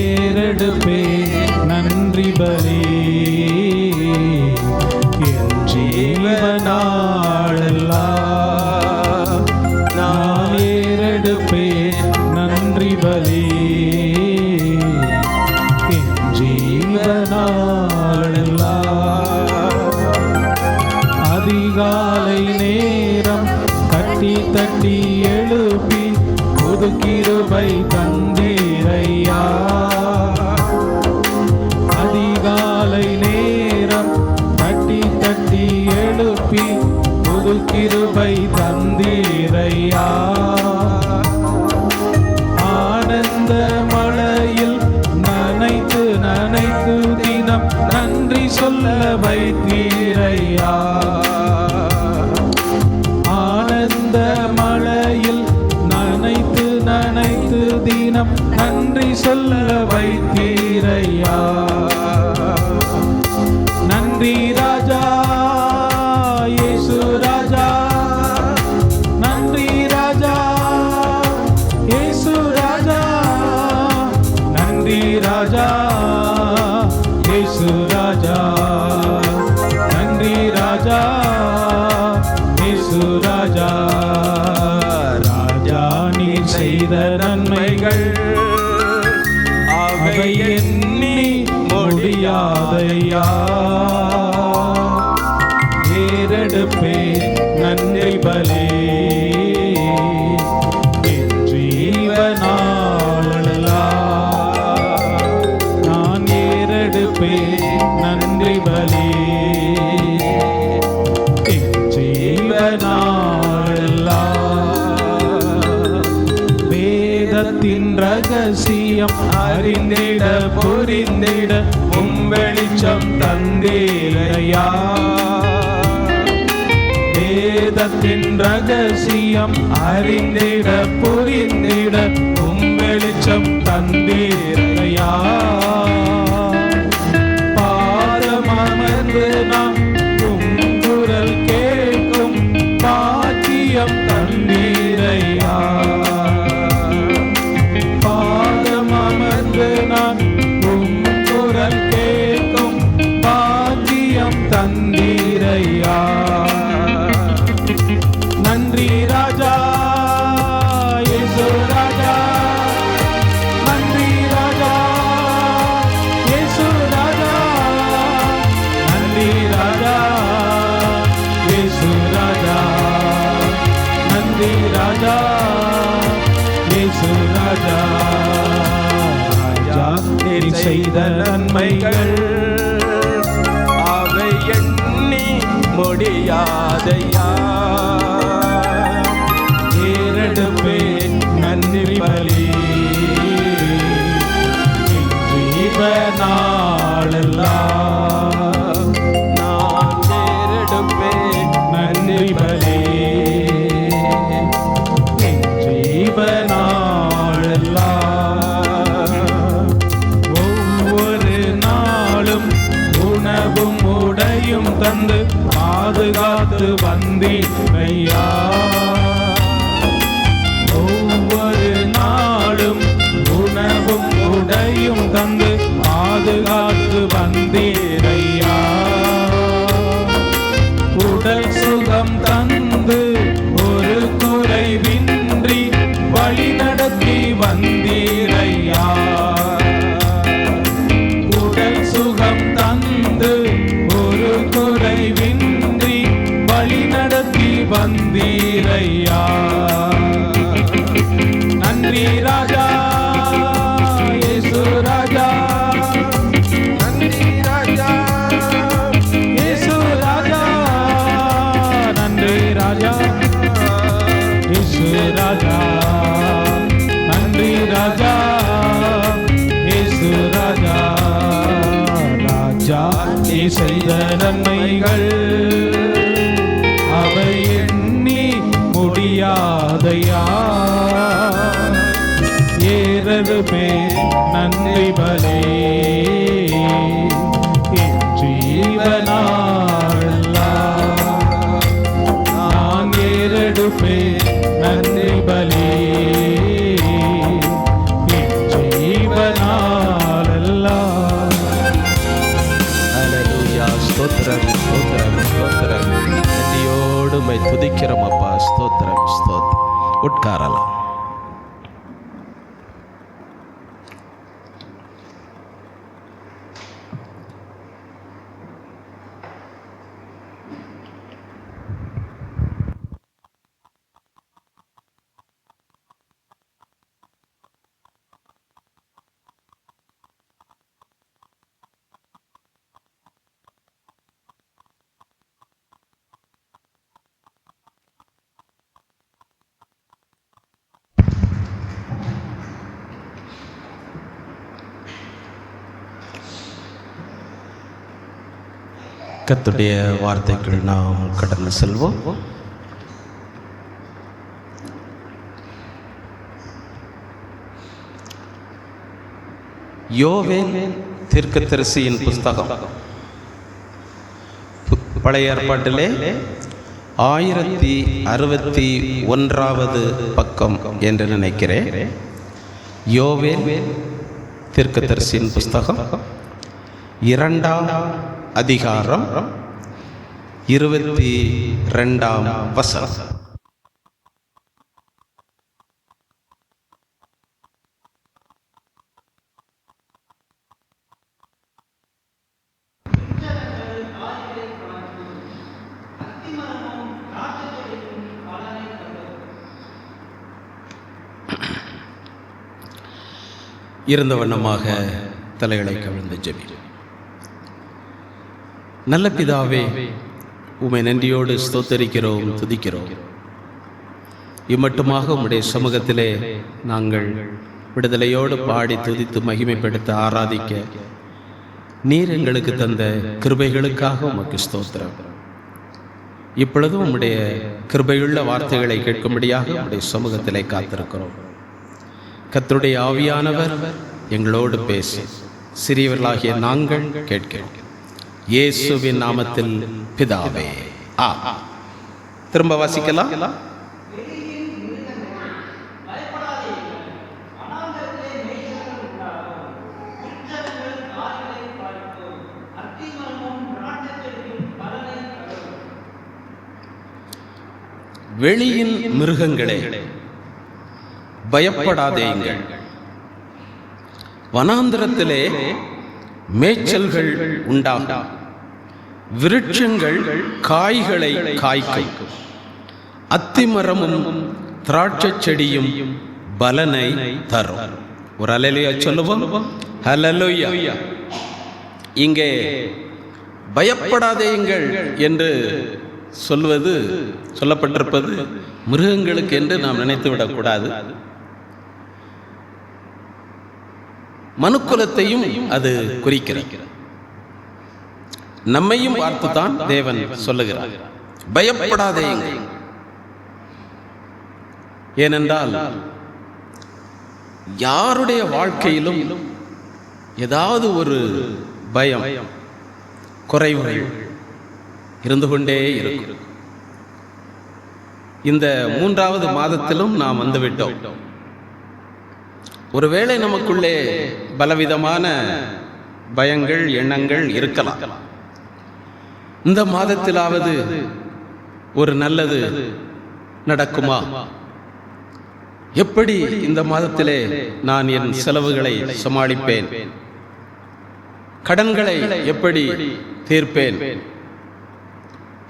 ஏறெடுப்பே நன்றி பலி என் ஜீவனாளெல்லாம். நான் ஏறெடுப்பே நன்றி பலி என் ஜீவனாளெல்லாம். அதிகாலை நேரம் தட்டி தட்டி எழுப்பி புது கிருபை தந்தீரையா. அதிகாலை நேரம் தட்டி தட்டி எழுப்பி புது கிருபை தந்தீரையா. ஆனந்த மழையில் நனைத்து நனைத்து தினம் நன்றி சொல்ல வைத்தீரையா. ஆனந்த மழையில் நனைத்து நனைத்து தினம் நன்றி சொல்ல வைத்தீரையா. நன்றி ராஜா இயேசு ராஜா. நன்றி ராஜா இயேசு ராஜா. நன்றி ராஜா இயேசு ராஜா. நன்றி ராஜா இயேசு ராஜா. ராஜா நீர் செய்த நன்மைகள் அவை எண்ணி முடியாதையா. ஏறெடுப்பே நன்றி பலி என் ஜீவனாளெல்லாம். நான் ஏறெடுப்பே நன்றி பலி என் ஜீவனாளெல்லாம். வேதத்தின் ரகசியம் அறிந்திட புரிந்திட வெளிச்சம் தந்தீரையா. வேதத்தின் ரகசியம் அறிந்திட புரிந்திட வெளிச்சம் தந்தீரையா. பாதமர்ந்து நாம் குரல் கேட்கும் பாக்கியம் தந்தீரையா. பாதமர்ந்து நான் குரல் கேட்கும் பாக்கியம் தந்தீரையா. ராஜா இயேசு ராஜா ராஜா நீர் செய்த நன்மைகள் அவை எண்ணி முடியாதையா. ஏறெடுப்பே நன்றி பலி ஜீவ நாளெல்லாம் நான் ஏறெடுப்பேன் நன்றி பலி ஜீவ நாளெல்லாம். ஒவ்வொரு நாளும் உணவும் உடையும் தந்து பாதுகாத்து வந்தீரையா. ஒவ்வொரு நாளும் உணவும் உடையும் தந்து பாதுகாத்து வந்தீரையா. உடல் சுகம் தந்து ஒரு குறைவின்றி வழி நடத்தி வந்தீரையா. உடல் சுகம் தந்து ஒரு குறைவின்றி வழி நடத்தி வந்தீரையா. நன்றி ராஜா இயேசு ராஜா நன்றி ராஜா இயேசு ராஜா நன்றி ராஜா இயேசு ராஜா நன்றி ராஜா இயேசு ராஜா. ராஜா நீ செய்த நன்மைகள் அவை எண்ணி முடியாதையா. ஏறெடுப்பே நன்றி பலே ஜீவனாளெல்லாம் நான் ஏறெடுப்பே நன்றி பலே ஜீவனாளெல்லாம். ஹல்லேலூயா. ஸ்தோத்திரம் ஸ்தோத்திரம் ஸ்தோத்திரம். நன்றியோடு உம்மை துதிக்கிறோம் அப்பா. ஸ்தோத்திரம் ஸ்தோத்திரம். உட்காரலாம். கர்த்தருடைய வார்த்தைக்குள் நாம் கடந்து செல்வோம். யோவேல் தீர்க்கதரிசியின் புஸ்தகம் பழைய ஏற்பாட்டிலே 1061வது பக்கம் என்று நினைக்கிறேன். யோவேல் தீர்க்கதரிசியின் புஸ்தகம் 2ஆம் அதிகாரம் 22ஆம் வசனம். இருந்த வண்ணமாக தலைகளை கவிழ்ந்து ஜெபி. நல்ல பிதாவே, உம்மை நன்றியோடு ஸ்தோத்தரிக்கிறோம், துதிக்கிறோம். இம்மட்டுமாக உம்முடைய சமூகத்திலே நாங்கள் விடுதலையோடு பாடி துதித்து மகிமைப்படுத்த ஆராதிக்க நீர் எங்களுக்கு தந்த கிருபைகளுக்காக உமக்கு ஸ்தோத்திரம். இப்பொழுதும் உம்முடைய கிருபையுள்ள வார்த்தைகளை கேட்கும்படியாக உம்முடைய சமூகத்திலே காத்திருக்கிறோம். கர்த்தருடைய ஆவியானவர் எங்களோடு பேசி சிறியவர்களாகிய நாங்கள் கேட்கிறோம். இயேசுவின் நாமத்தில் பிதாவே. திரும்ப வாசிக்கலாம். வெளியின் மிருகங்களே, பயப்படாதேங்கள். வனாந்திரத்திலே மேய்ச்சல்கள் உண்டாகும், விருட்சங்கள் காய்களை காய்க்கும், அத்திமரமும் திராட்சை செடியும் பலனை தரும். ஒரு அல்லேலூயா சொல்லுவோம். அல்லேலூயா. இங்கே பயப்படாதேயுங்கள் என்று சொல்லப்பட்டிருப்பது மிருகங்களுக்கு என்று நாம் நினைத்து விடக்கூடாது. மனுக்குலத்தையும் அது குறிக்கிறது. நம்மையும் பார்த்துதான் தேவன் சொல்லுகிறார், பயப்படாதேயுங்கள். ஏனென்றால் யாருடைய வாழ்க்கையிலும் ஏதாவது ஒரு பயம், குறைவுகள் இருந்து கொண்டே இருக்கும். இந்த 3வது மாதத்திலும் நாம் வந்துவிட்டோம். ஒருவேளை நமக்குள்ளே பலவிதமான பயங்கள், எண்ணங்கள் இருக்கலாம். இந்த மாதத்திலாவது ஒரு நல்லது நடக்குமா? எப்படி இந்த மாதத்திலே நான் என் செலவுகளை சமாளிப்பேன்? கடன்களை எப்படி தீர்ப்பேன்?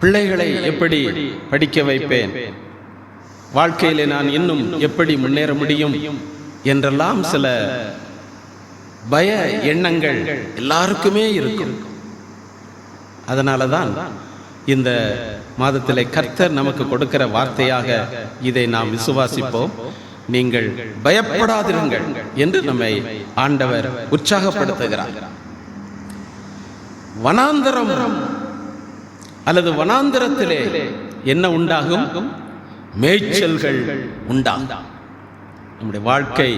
பிள்ளைகளை எப்படி படிக்க வைப்பேன்? வாழ்க்கையிலே நான் இன்னும் எப்படி முன்னேற முடியும் என்றெல்லாம் சில பய எண்ணங்கள் எல்லாருக்குமே இருக்கும். அதனால தான் இந்த மாதத்திலே கர்த்தர் நமக்கு கொடுக்கிற வார்த்தையாக இதை நாம் விசுவாசிப்போம். நீங்கள் பயப்படாதிருங்கள் என்று நம்மை ஆண்டவர் உற்சாகப்படுத்துகிறார். வனாந்தரம் அல்லது வனாந்தரத்திலே என்ன உண்டாகும்? மேய்ச்சல்கள் உண்டாகும். நம்முடைய வாழ்க்கை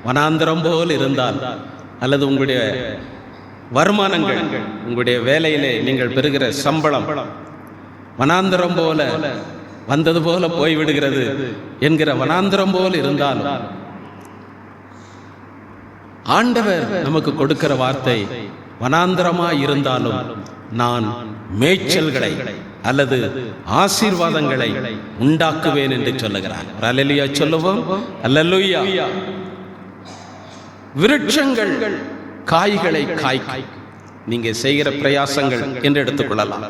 வனாந்தரம் போல் இருந்தால், அல்லது உங்களுடைய வருமானங்கள், உங்களுடைய வேலையிலே நீங்கள் பெறுகிற சம்பளம் வனாந்தரம் போல வந்தது போல போய்விடுகிறது என்கிற வனாந்தரம் போல் இருந்தால், ஆண்டவர் நமக்கு கொடுக்கிற வார்த்தை வனாந்தரமாய் இருந்தாலும் நான் மேய்ச்சல்களை அல்லது ஆசீர்வாதங்களை உண்டாக்குவேன் என்று சொல்லுகிறார். அல்லேலூயா சொல்லுவோம். அல்லேலூயா. விருட்சங்கள் காய்களை காய்க்கும். நீங்க செய்கிற பிரயாசங்கள் என்று எடுத்துக்கொள்ளலாம்.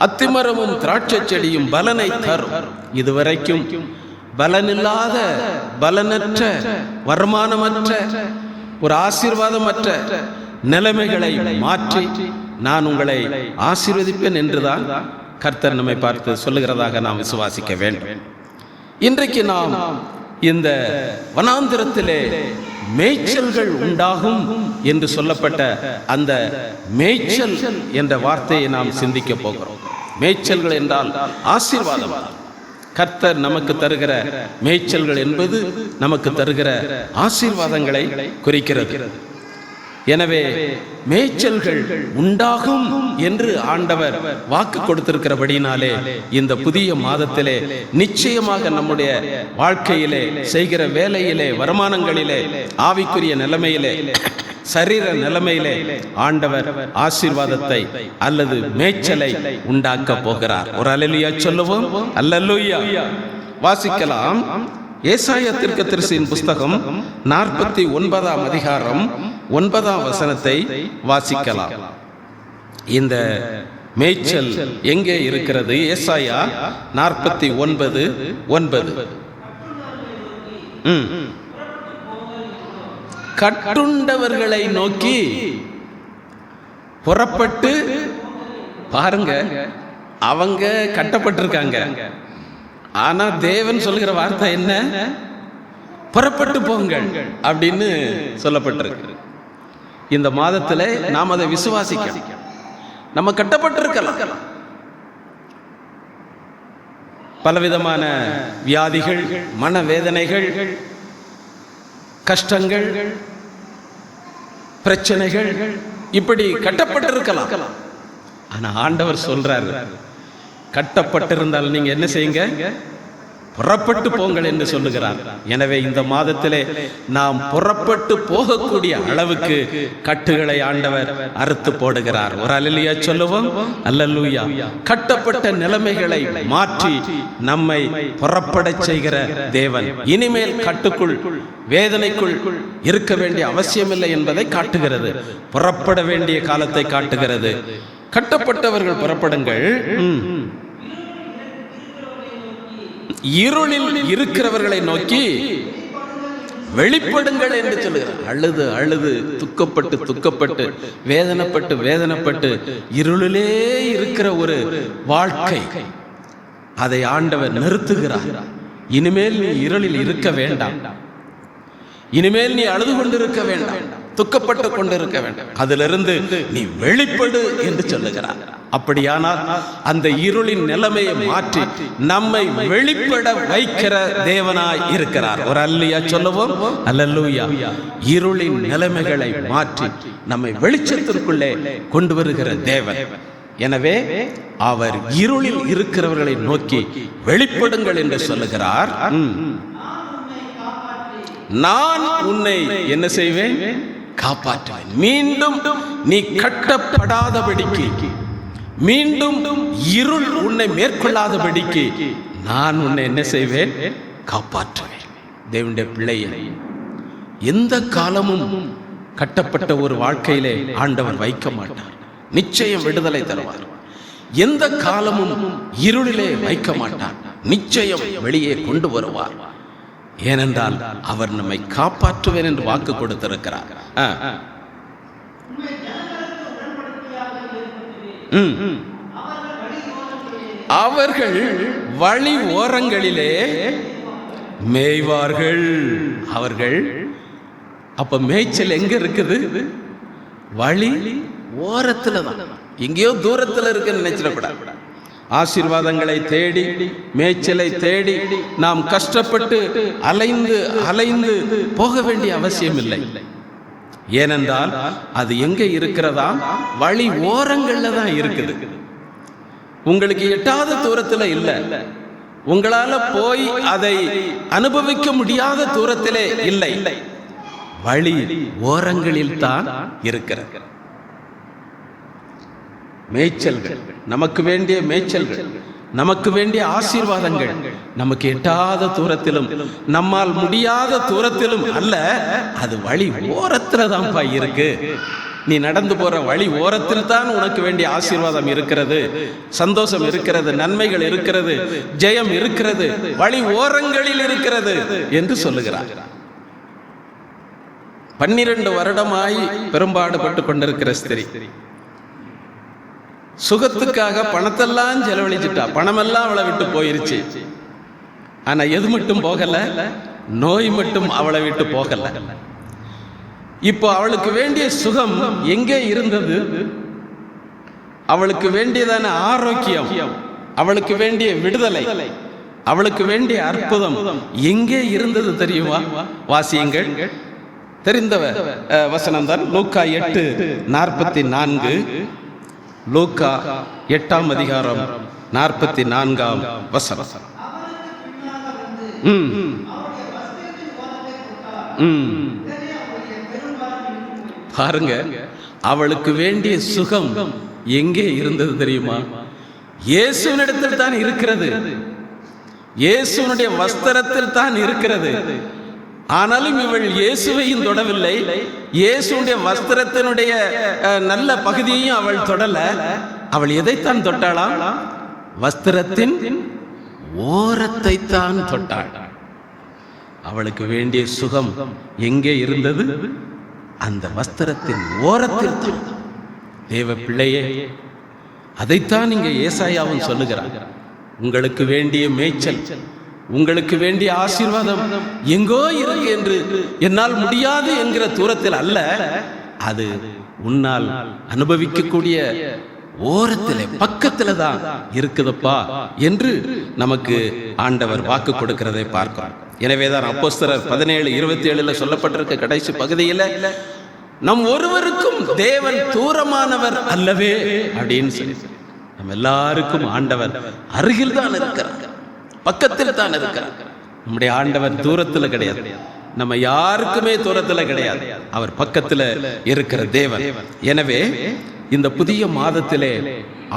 அத்திமரமும் திராட்சை செடியும் பலனை தரும். இதுவரைக்கும் பலனில்லாத, பலனற்ற, வருமானமற்ற, ஒரு ஆசீர்வாதமற்ற நிலைமைகளை மாற்றி நான் உங்களை ஆசீர்வதிப்பேன் என்றுதான் கர்த்தர் நம்மை பார்த்து சொல்லுகிறதாக நாம் விசுவாசிக்க வேண்டும். இன்றைக்கு நாம் இந்த வனாந்திரத்திலே மேய்ச்சல்கள் உண்டாகும் என்று சொல்லப்பட்ட அந்த மேய்ச்சல் என்ற வார்த்தையை நாம் சிந்திக்க போகிறோம். மேய்ச்சல்கள் என்றால் ஆசீர்வாதம். கர்த்தர் நமக்கு தருகிற மேய்ச்சல்கள் என்பது நமக்கு தருகிற ஆசீர்வாதங்களை குறிக்கிறது. எனவே மேய்ச்சல்கள் உண்டாகும் என்று ஆண்டவர் வாக்கு கொடுத்திருக்கிறபடினாலே இந்த புதிய மாதத்திலே நிச்சயமாக நம்முடைய வாழ்க்கையிலே, செய்கிற வேலையிலே, வருமானங்களிலே, ஆவிக்குரிய நிலைமையிலே, சரீர நிலைமையிலே ஆண்டவர் ஆசீர்வாதத்தை அல்லது மேய்ச்சலை உண்டாக்க போகிறார். ஒரு அல்லேலூயா சொல்லுவோம். அல்லேலூயா. வாசிக்கலாம். ஏசாயா தீர்க்கதரிசியின் புஸ்தகம் 49ஆம் அதிகாரம் 9ஆம் வசனத்தை வாசிக்கலாம். இந்த மேய்ச்சல் எங்கே இருக்கிறது? ஏசாயா 49:9. கட்டுண்டவர்களை நோக்கி புறப்பட்டு பாருங்க. அவங்க கட்டப்பட்டிருக்காங்க. ஆனா தேவன் சொல்கிற வார்த்தை என்ன? புறப்பட்டு போங்கள் அப்படின்னு சொல்லப்பட்டிருக்கு. இந்த மாதத்துல நாம் அதை விசுவாசிக்கணும். நம்ம கட்டப்பட்டிருக்கலாம். பலவிதமான வியாதிகள், மனவேதனைகள், கஷ்டங்கள், பிரச்சனைகள், இப்படி கட்டப்பட்டிருக்கலாம். ஆனா ஆண்டவர் சொல்றாரு, கட்டப்பட்டிருந்தால் நீங்க என்ன செய்யுங்க? புறப்பட்டு போங்கள் என்று சொல்லுகிறார். எனவே இந்த மாதத்திலே நாம் புறப்பட்டு போகக்கூடிய அளவுக்கு கட்டுகளை ஆண்டவர் அறுத்து போடுகிறார். ஒரு அல்லேலூயா சொல்லுவோம். அல்லேலூயா. கட்டப்பட்ட நிலைமைகளை மாற்றி நம்மை புறப்பட செய்கிற தேவன் இனிமேல் கட்டுக்குள், வேதனைக்குள் இருக்க வேண்டிய அவசியமில்லை என்பதை காட்டுகிறது. புறப்பட வேண்டிய காலத்தை காட்டுகிறது. கட்டப்பட்டவர்கள் புறப்படுங்கள். இருளில் இருக்கிறவர்களை நோக்கி வெளிப்படுங்கள் என்று சொல்லுகிறார். அழுது அழுது துக்கப்பட்டு துக்கப்பட்டு வேதனைப்பட்டு இருளிலே இருக்கிற ஒரு வாழ்க்கை, அதை ஆண்டவர் நிறுத்துகிறார். இனிமேல் நீ இருளில் இருக்க வேண்டாம், இனிமேல் நீ அழுது கொண்டிருக்க வேண்டாம், துக்கப்பட்டு கொண்டிருக்க வேண்டாம், அதிலிருந்து நீ வெளிப்படு என்று சொல்லுகிறார். அப்படியானால் அந்த இருளின் நிலைமையை மாற்றி நம்மை வெளிப்பட வைக்கிற தேவனாய் இருக்கிறார். ஒரு அல்லேலூயா சொல்லுவோம். அல்லேலூயா. இருளின் நிலைமைகளை மாற்றி நம்மை வெளிச்சத்திற்குள்ளே கொண்டு வருகிற தேவன். எனவே அவர் இருளில் இருக்கிறவர்களை நோக்கி வெளிப்படுங்கள் என்று சொல்லுகிறார். நான் உன்னை என்ன செய்வேன்? காப்பாற்றுவேன். மீண்டும் நீ கட்டப்படாதபடிக்கு, மீண்டும் இருள் உன்னை மேற்கொள்ளாதபடிக்கு நான் உன்னை என்ன செய்வேன்? காப்பாற்றுவேன். தேவனுடைய பிள்ளையை எந்த காலமும் கட்டப்பட்ட ஒரு வாழ்க்கையிலே ஆண்டவர் வைக்க மாட்டார். நிச்சயம் விடுதலை தருவார். எந்த காலமும் இருளிலே வைக்க மாட்டார். நிச்சயம் வெளியே கொண்டு வருவார். ஏனென்றால் அவர் நம்மை காப்பாற்றுவேன் என்று வாக்கு கொடுத்திருக்கிறார். அவர்கள் வழி ஓரங்களிலே மேய்வார்கள். அவர்கள் அப்ப மேய்ச்சல் எங்க இருக்குது? வழி ஓரத்துல தான், எங்கேயோ தூரத்துல இருக்குன்னு நினைச்சிடக்கூடாது. ஆசீர்வாதங்களை தேடி, மேய்ச்சலை தேடி நாம் கஷ்டப்பட்டு அலைந்து அலைந்து போக வேண்டிய அவசியம் இல்லை. ஏனென்றால் அது எங்க இருக்கிறதா? வழி ஓரங்கள்ல தான் இருக்குது. உங்களுக்கு எட்டாத தூரத்துல இல்லை, உங்களால போய் அதை அனுபவிக்க முடியாத தூரத்திலே இல்லை, வழி ஓரங்களில் தான் இருக்கிறது. மேய்ச்சல்கள், நமக்கு வேண்டிய மேய்ச்சல்கள், நமக்கு வேண்டிய ஆசீர்வாதங்கள் நமக்கு எட்டாத தூரத்திலும் நம்மால் முடியாத தூரத்திலும் அல்ல, அது வழி ஓரத்துல தான்ப்பா இருக்கு. நீ நடந்து போற வழி ஓரத்தில் தான் உனக்கு வேண்டிய ஆசீர்வாதம் இருக்கிறது, சந்தோஷம் இருக்கிறது, நன்மைகள் இருக்கிறது, ஜெயம் இருக்கிறது, வழி ஓரங்களில் இருக்கிறது என்று சொல்லுகிறார். 12 வருடமாய் பெரும்பாடுபட்டு கொண்டிருக்கிற ஸ்திரீ சுகத்துக்காக பணத்தெல்லாம் செலவழிச்சிட்டா. பணமெல்லாம் அவளை விட்டு போயிருச்சு. ஆனா எது மட்டும் போகல? நோய் மட்டும் அவளை விட்டு போகல. இப்போ அவளுக்கு வேண்டிய சுகம் எங்கே இருந்தது? அவளுக்கு வேண்டியதான ஆரோக்கியம், அவளுக்கு வேண்டிய விடுதலை, அவளுக்கு வேண்டிய அற்புதம் எங்கே இருந்தது தெரியுமா? வாசியுங்கள். தெரிந்த வசனம் தான் லூக்கா 8:44. லூக்கா 8ஆம் அதிகாரம் 44ஆம் வசனம். பாருங்க, அவளுக்கு வேண்டிய சுகம் எங்கே இருந்தது தெரியுமா? இயேசுவினிடத்தில் தான் இருக்கிறது, இயேசுனுடைய வஸ்திரத்தில் தான் இருக்கிறது. ஆனாலும் இவள் இயேசுவையும் தொடவில்லை, இயேசுடைய வஸ்திரத்தினுடைய நல்ல பகுதியையும் அவள் தொடல. அவள் எதைத்தான் தொட்டாளாம்? வஸ்திரத்தின் ஓரத்தை தான் தொட்டாள். அவளுக்கு வேண்டிய சுகம் எங்கே இருந்தது? அந்த வஸ்திரத்தின் ஓரத்தில் தான். தேவ பிள்ளையே, அதைத்தான் இங்கே ஏசாயாவும் சொல்லுகிறார். உங்களுக்கு வேண்டிய மேய்ச்சல், உங்களுக்கு வேண்டிய ஆசீர்வாதம் எங்கோ இருக்கு என்று, என்னால் முடியாது என்கிற தூரத்தில் அல்ல, அது உன்னால் அனுபவிக்கக்கூடிய ஓரத்திலே பக்கத்துல தான் இருக்குதுப்பா என்று நமக்கு ஆண்டவர் வாக்கு கொடுக்கிறதை பார்க்கிறோம். எனவேதான் அப்போஸ்தலர் 17:27 சொல்லப்பட்டிருக்க கடைசி பகுதியில், நம் ஒருவருக்கும் தேவன் தூரமானவர் அல்லவே அப்படின்னு சொல்லி, நம்ம எல்லாருக்கும் ஆண்டவர் அருகில் தான் இருக்கிறார், பக்கத்தில் தான் இருக்கிறார். நம்முடைய ஆண்டவர் தூரத்தில் கிடையாது, நம்ம யாருக்குமே தூரத்தில் கிடையாது, அவர் பக்கத்தில் இருக்கிற தேவன். எனவே இந்த புதிய மாதத்திலே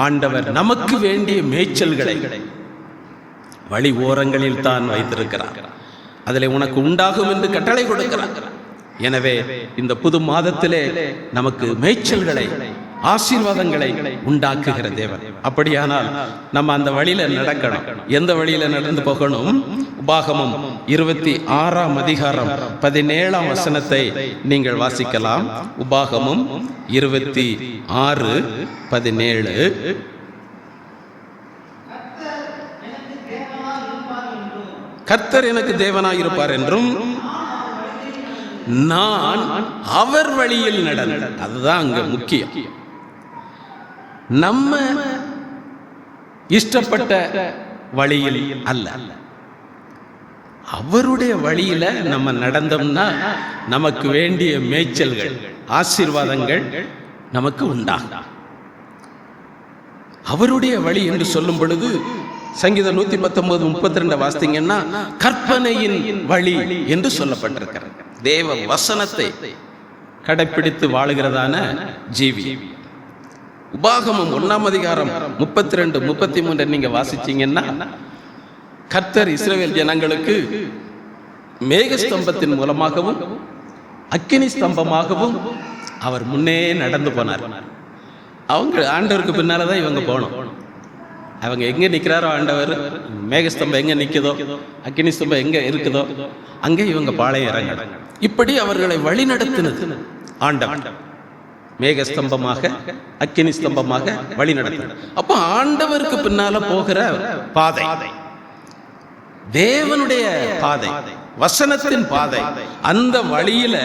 ஆண்டவர் நமக்கு வேண்டிய மேய்ச்சல்களை வழி ஓரங்களில் தான் வைத்திருக்கிறார். அதில் உனக்கு உண்டாகும் என்று கட்டளை கொடுக்கிறார். எனவே இந்த புது மாதத்திலே நமக்கு மேய்ச்சல்களை ஆசீர்வாதங்களை உண்டாக்குகிற தேவன். அப்படியானால் நம்ம அந்த வழியில நடக்கணும். எந்த வழியில நடந்து போகணும்? உபாகமம் 26ஆம் அதிகாரம் 17ஆம் வசனத்தை நீங்கள் வாசிக்கலாம். உபாகமம் 26:17. கர்த்தர் எனக்கு தேவனாயிருப்பார் என்றும் நான் அவர் வழியில் நடந்தேன். அதுதான் அங்க முக்கியம். நம்ம இஷ்டப்பட்ட வழியில் அல்ல, அவருடைய வழியில நம்ம நடந்தோம்னா நமக்கு வேண்டிய மேய்ச்சல்கள், ஆசீர்வாதங்கள் நமக்கு உண்டாகும். அவருடைய வழி என்று சொல்லும் பொழுது சங்கீதம் 119:32 வாசித்தீங்கன்னா கற்பனையின் வழி என்று சொல்லப்பட்டிருக்கிறது. தேவ வசனத்தை கடைப்பிடித்து வாழுகிறதான ஜீவி. உபாகமம் 1ஆம் அதிகாரம் 32-33 நீங்க வாசிச்சீங்கன்னா கர்த்தர் இஸ்ரவேல் ஜனங்களுக்கு மேகஸ்தம்பத்தின் மூலமாகவும் அக்கினி ஸ்தம்பமாகவும் அவர் முன்னே நடந்து போனார். அவங்க ஆண்டவருக்கு பின்னால்தான் இவங்க போனோம். அவங்க எங்க நிற்கிறாரோ ஆண்டவர், மேகஸ்தம்பம் எங்க நிற்குதோ, அக்கினி ஸ்தம்பம் எங்க இருக்குதோ அங்கே இவங்க பாளையம் இறங்கணும். இப்படி அவர்களை வழி நடத்தினது ஆண்டவர். மேகஸ்தம்பமாக அக்கினி ஸ்தம்பமாக வழி நடத்தினது. அப்போ ஆண்டவருக்கு பின்னால போகிற பாதை தேவனுடைய பாதை, வசனத்தின் பாதை. அந்த வழியில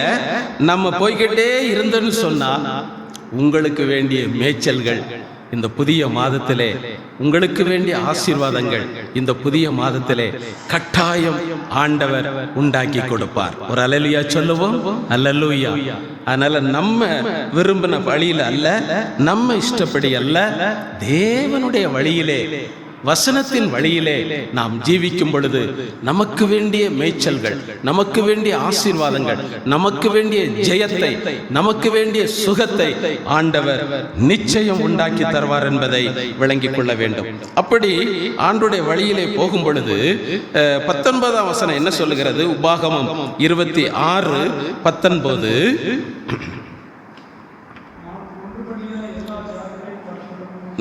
நம்ம போய்கிட்டே இருந்தோன்னு சொன்னா உங்களுக்கு வேண்டிய மேய்ச்சல்கள் இந்த புதிய மாதத்திலே, உங்களுக்கு வேண்டிய ஆசீர்வாதங்கள் இந்த புதிய மாதத்திலே கட்டாயம் ஆண்டவர் உண்டாக்கி கொடுப்பார். ஒரு அல்லேலூயா சொல்லுவோம். அல்லேலூயா. அதனால நம்ம விரும்பின வழியில அல்ல, நம்ம இஷ்டப்படி அல்ல, தேவனுடைய வழியிலே, வசனத்தின் வழியிலே நாம் ஜீவிக்கும் பொழுது நமக்கு வேண்டிய மேய்ச்சல்கள், நமக்கு வேண்டிய ஆசீர்வாதங்கள், நமக்கு வேண்டிய ஜெயத்தை, நமக்கு வேண்டிய சுகத்தை ஆண்டவர் நிச்சயம் உண்டாக்கி தருவார் என்பதை விளங்கிக் கொள்ள வேண்டும். அப்படி ஆண்டுடைய வழியிலே போகும் பொழுது 19ஆம் வசனம் என்ன சொல்லுகிறது? உபாகமம் 26:19.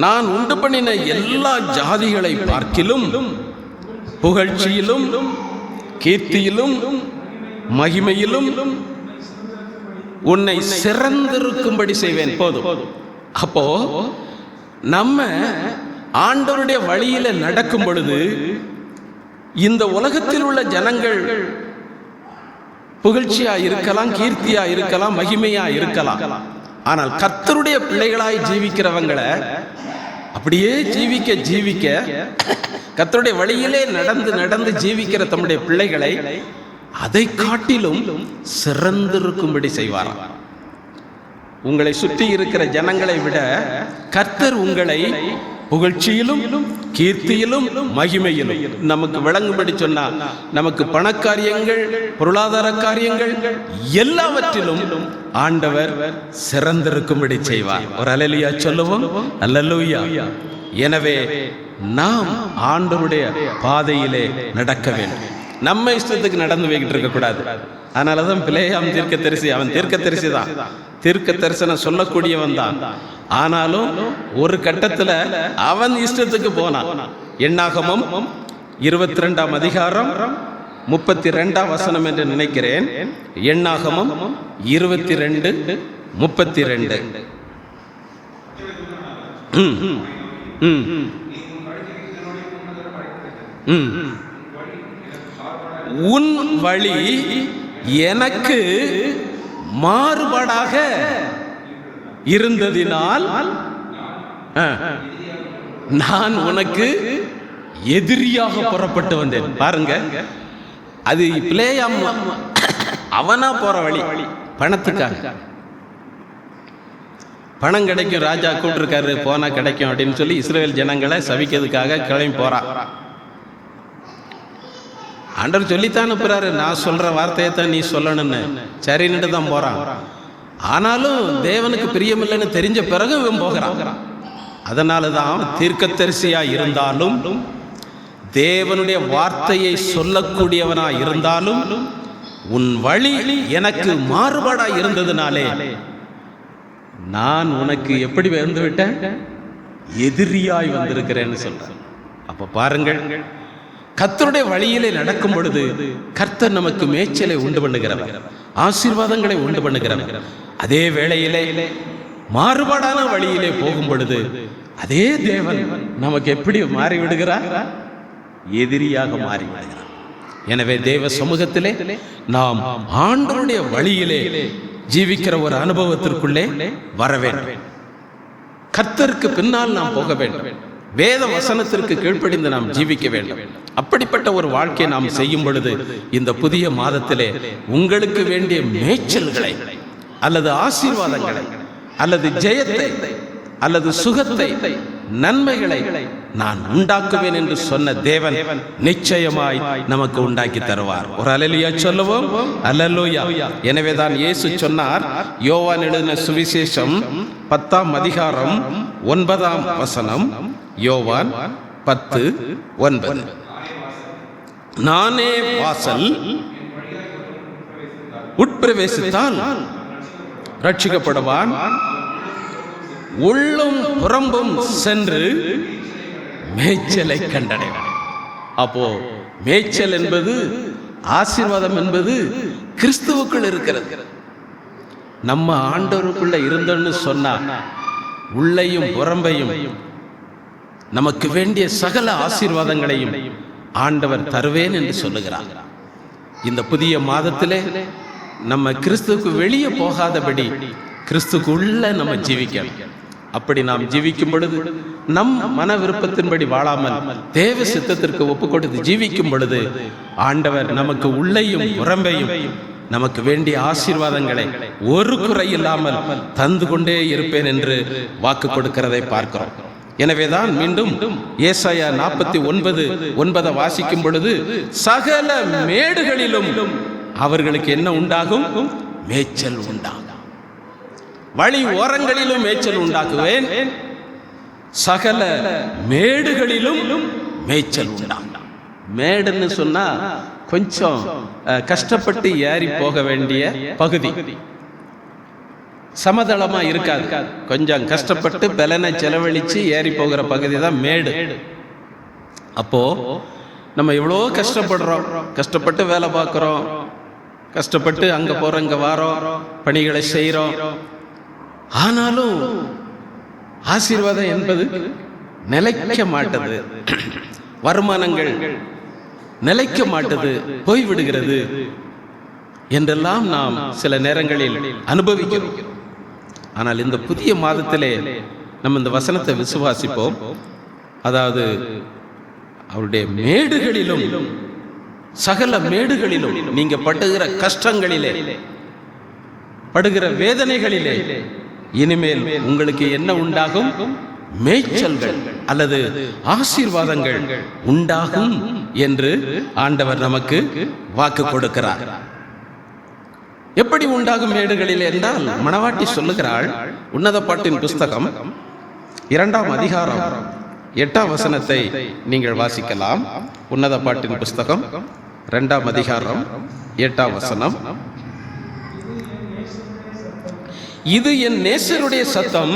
நான் உண்டு பண்ணின எல்லா ஜாதிகளை பார்க்கிலும் புகழ்ச்சியிலும் கீர்த்தியிலும் மகிமையிலும் உன்னை சிறந்திருக்கும்படி செய்வேன். போதும். அப்போ நம்ம ஆண்டவருடைய வழியில நடக்கும் பொழுது இந்த உலகத்தில் உள்ள ஜனங்கள் புகழ்ச்சியா இருக்கலாம், கீர்த்தியா இருக்கலாம், மகிமையா இருக்கலாம். ஆனால் கர்த்தருடைய பிள்ளைகளாய் ஜீவிக்கிறவங்களை அப்படியே ஜீவிக்க கர்த்தருடைய வழியிலே நடந்து ஜீவிக்கிற தம்முடைய பிள்ளைகளை அதை காட்டிலும் சிறந்திருக்கும்படி செய்வாராம். உங்களை சுற்றி இருக்கிற ஜனங்களை விட கர்த்தர் உங்களை புகழ்ச்சியிலும் கீர்த்தியிலும் மகிமையிலும், நமக்கு விளங்கும்படி சொன்னா நமக்கு பணக்காரியங்கள், பொருளாதார காரியங்கள் எல்லாவற்றிலும் ஆண்டவர் சிறந்திருக்கும்படி செய்வார். ஒரு அல்லேலூயா சொல்லுவோம். அல்லேலூயா. எனவே நாம் ஆண்டவருடைய பாதையிலே நடக்க வேண்டும். நம்ம இஷ்டத்துக்கு நடந்து போய்கிட்டு இருக்க கூடாது. அதனாலதான் பிலேயாம் தீர்க்கதரிசி, அவன் தீர்க்கதரிசி தான், தீர்க்க தரிசனம் சொல்லக்கூடியவன் தான். ஆனாலும் ஒரு கட்டத்துல அவன் இஷ்டத்துக்கு போனான். எண்ணாகமம் 22ஆம் அதிகாரம் 32ஆம் வசனம் என்று நினைக்கிறேன். எண்ணாகமம் 22:32. உன் வழி எனக்கு மாறுபாடாக இருந்ததினால் நான் உனக்கு எதிரியாக புறப்பட்டு வந்தேன். பாருங்க, அது பிலேயாம் அவனா போற வழி. பணத்துக்காக, பணம் கிடைக்கும், ராஜா கூப்பிட்டுருக்காரு, போனா கிடைக்கும் அப்படின்னு சொல்லி இஸ்ரவேல் ஜனங்களை சபிக்கிறதுக்காக கிளம்பி போறான். ஆண்டவர் சொல்லித்தான் அனுப்புறாரு, நான் சொல்ற வார்த்தையை தான் நீ சொல்லணும்னு. சரின்னுட்டு தான் போறான். ஆனாலும் தேவனுக்கு பிரியமில்லைன்னு தெரிஞ்ச பிறகு இவன் போகிறான். அதனாலதான் தீர்க்கதரிசியா இருந்தாலும், தேவனுடைய வார்த்தையை சொல்லக்கூடியவனா இருந்தாலும், உன் வழி எனக்கு மாறுபாடா இருந்ததுனாலே நான் உனக்கு எப்படி வந்து விட்டேன்? எதிரியாய் வந்திருக்கிறேன்னு சொல்றேன். அப்ப பாருங்கள், கர்த்தருடைய வழியிலே நடக்கும் பொழுது கர்த்தர் நமக்கு மேய்ச்சலை உண்டு பண்ணுகிறவர், ஆசீர்வாதங்களை உண்டு பண்ணுகிறவர். அதே வேளையிலே மாறுபாடான வழியிலே போகும் பொழுது அதே தேவன் நமக்கு எப்படி மாறி விடுகிறார்? எதிரியாக மாறி விடுகிறார். எனவே தேவ சமூகத்திலே நாம் ஆண்டவருடைய வழியிலே ஜீவிக்கிற ஒரு அனுபவத்திற்குள்ளே வர வேண்டும். கர்த்தருக்கு பின்னால் நாம் போக வேண்டும். வேத வசனத்திற்கு கீழ்ப்படிந்து நாம் ஜீவிக்க வேண்டும். அப்படிப்பட்ட ஒரு வாழ்க்கையை நாம் செய்யும் பொழுது இந்த புதிய மாதத்திலே உங்களுக்கு வேண்டிய மேய்ச்சல்களை அல்லது ஆசீர்வாதங்களை அல்லது ஜெயத்தை அல்லது சுகத்தை, நன்மைகளை நான் உண்டாக்குவேன் என்று சொன்ன தேவன் நிச்சயமாய் நமக்கு உண்டாக்கி தருவார். ஒரு அல்லேலூயா சொல்லுவோம். அல்லேலூயா. எனவேதான் இயேசு சொன்னார், யோவான் எழுதின சுவிசேஷம் 10ஆம் அதிகாரம் 9ஆம் வசனம், யோவான் 10:9, நானே வாசல், உட்பிரவேசித்தால் ரட்சிக்கப்படுவான், உள்ளும் புறம்பும் சென்று மேய்ச்சலை கண்டடைவான். அப்போ மேய்ச்சல் என்பது, ஆசீர்வாதம் என்பது கிறிஸ்துவுக்குள் இருக்கிறது. நம்ம ஆண்டவருக்குள்ள இருந்தோன்னு சொன்னா உள்ளையும் புறம்பையும் நமக்கு வேண்டிய சகல ஆசீர்வாதங்களையும் ஆண்டவர் தருவேன் என்று சொல்லுகிறார். இந்த புதிய மாதத்திலே நம்ம கிறிஸ்துவுக்கு வெளியே போகாதபடி கிறிஸ்துக்கு உள்ள நம்ம ஜீவிக்கணும். அப்படி நாம் ஜீவிக்கும் பொழுது, நம் மன விருப்பத்தின்படி வாழாமல் தேவ சித்தத்திற்கு ஒப்பு கொடுத்து ஜீவிக்கும் பொழுது ஆண்டவர் நமக்கு உள்ளையும் புறம்பையும் நமக்கு வேண்டிய ஆசீர்வாதங்களை ஒரு குறை இல்லாமல் தந்து கொண்டே இருப்பேன் என்று வாக்கு கொடுக்கிறதை பார்க்கிறோம். எனவேதான் மீண்டும் ஏசாயா 49:9 வாசிக்கும் பொழுது, சகல மேடுகளிலும் அவர்களுக்கு என்ன உண்டாகும்? மேய்ச்சல் உண்டாகும். வழி ஓரங்களிலும் மேய்ச்சல் உண்டாக்குவேன், சகல மேடுகளிலும் மேய்ச்சல் உண்டாகும். மேடுன்னு சொன்னா கொஞ்சம் கஷ்டப்பட்டு ஏறி போக வேண்டிய பகுதி, சமதளமா இருக்காது. கொஞ்சம் கஷ்டப்பட்டு பலனை செலவழிச்சு ஏறி போகிற பகுதி தான் மேடு. அப்போ நம்ம எவ்வளோ கஷ்டப்படுறோம், கஷ்டப்பட்டு வேலை பார்க்குறோம், கஷ்டப்பட்டு அங்கே போகிறோம் இங்கே வாரோம், பணிகளை செய்கிறோம். ஆனாலும் ஆசீர்வாதம் என்பது நிலைக்க மாட்டது, வருமானங்கள் நிலைக்க மாட்டது, போய்விடுகிறது என்றெல்லாம் நாம் சில நேரங்களில் அனுபவிக்கிறோம். ஆனால் இந்த புதிய மாதத்திலே நம்ம இந்த வசனத்தை விசுவாசிப்போம். அதாவது அவருடைய மேடுகளிலும், சகல மேடுகளிலும், நீங்க படுகிற கஷ்டங்களிலே, படுகிற வேதனைகளிலே இனிமேல் உங்களுக்கு என்ன உண்டாகும்? மேய்ச்சல்கள் அல்லது ஆசீர்வாதங்கள் உண்டாகும் என்று ஆண்டவர் நமக்கு வாக்கு கொடுக்கிறார். எப்படி உண்டாகும் மேடுகளில் என்றால், மணவாட்டி சொல்லுகிறாள், உன்னத பாட்டின் புஸ்தகம் 2ஆம் அதிகாரம் 8ஆம் வசனத்தை நீங்கள் வாசிக்கலாம். உன்னத பாட்டின் புஸ்தகம் 2ஆம் அதிகாரம் 8ஆம் வசனம், இது என் நேசருடைய சத்தம்,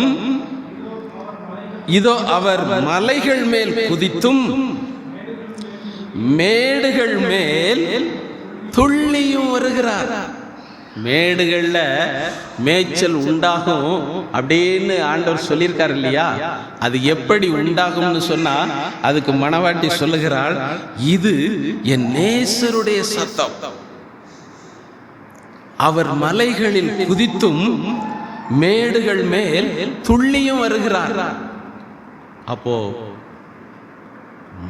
இதோ அவர் மலைகள் மேல் குதித்தும் மேடுகள் மேல் துள்ளியும் வருகிறார். மேடுகள்ல மேய்ச்சல் உண்டாகும் அப்படின்னு ஆண்டவர் சொல்லியிருக்கார் இல்லையா? அது எப்படி உண்டாகும்னு சொன்னா அதுக்கு மணவாட்டி சொல்லுகிறாள், இது என் நேசருடைய சத்தம், அவர் மலைகளில் குதித்தும் மேடுகள் மேல் துள்ளியும் வருகிறார். அப்போ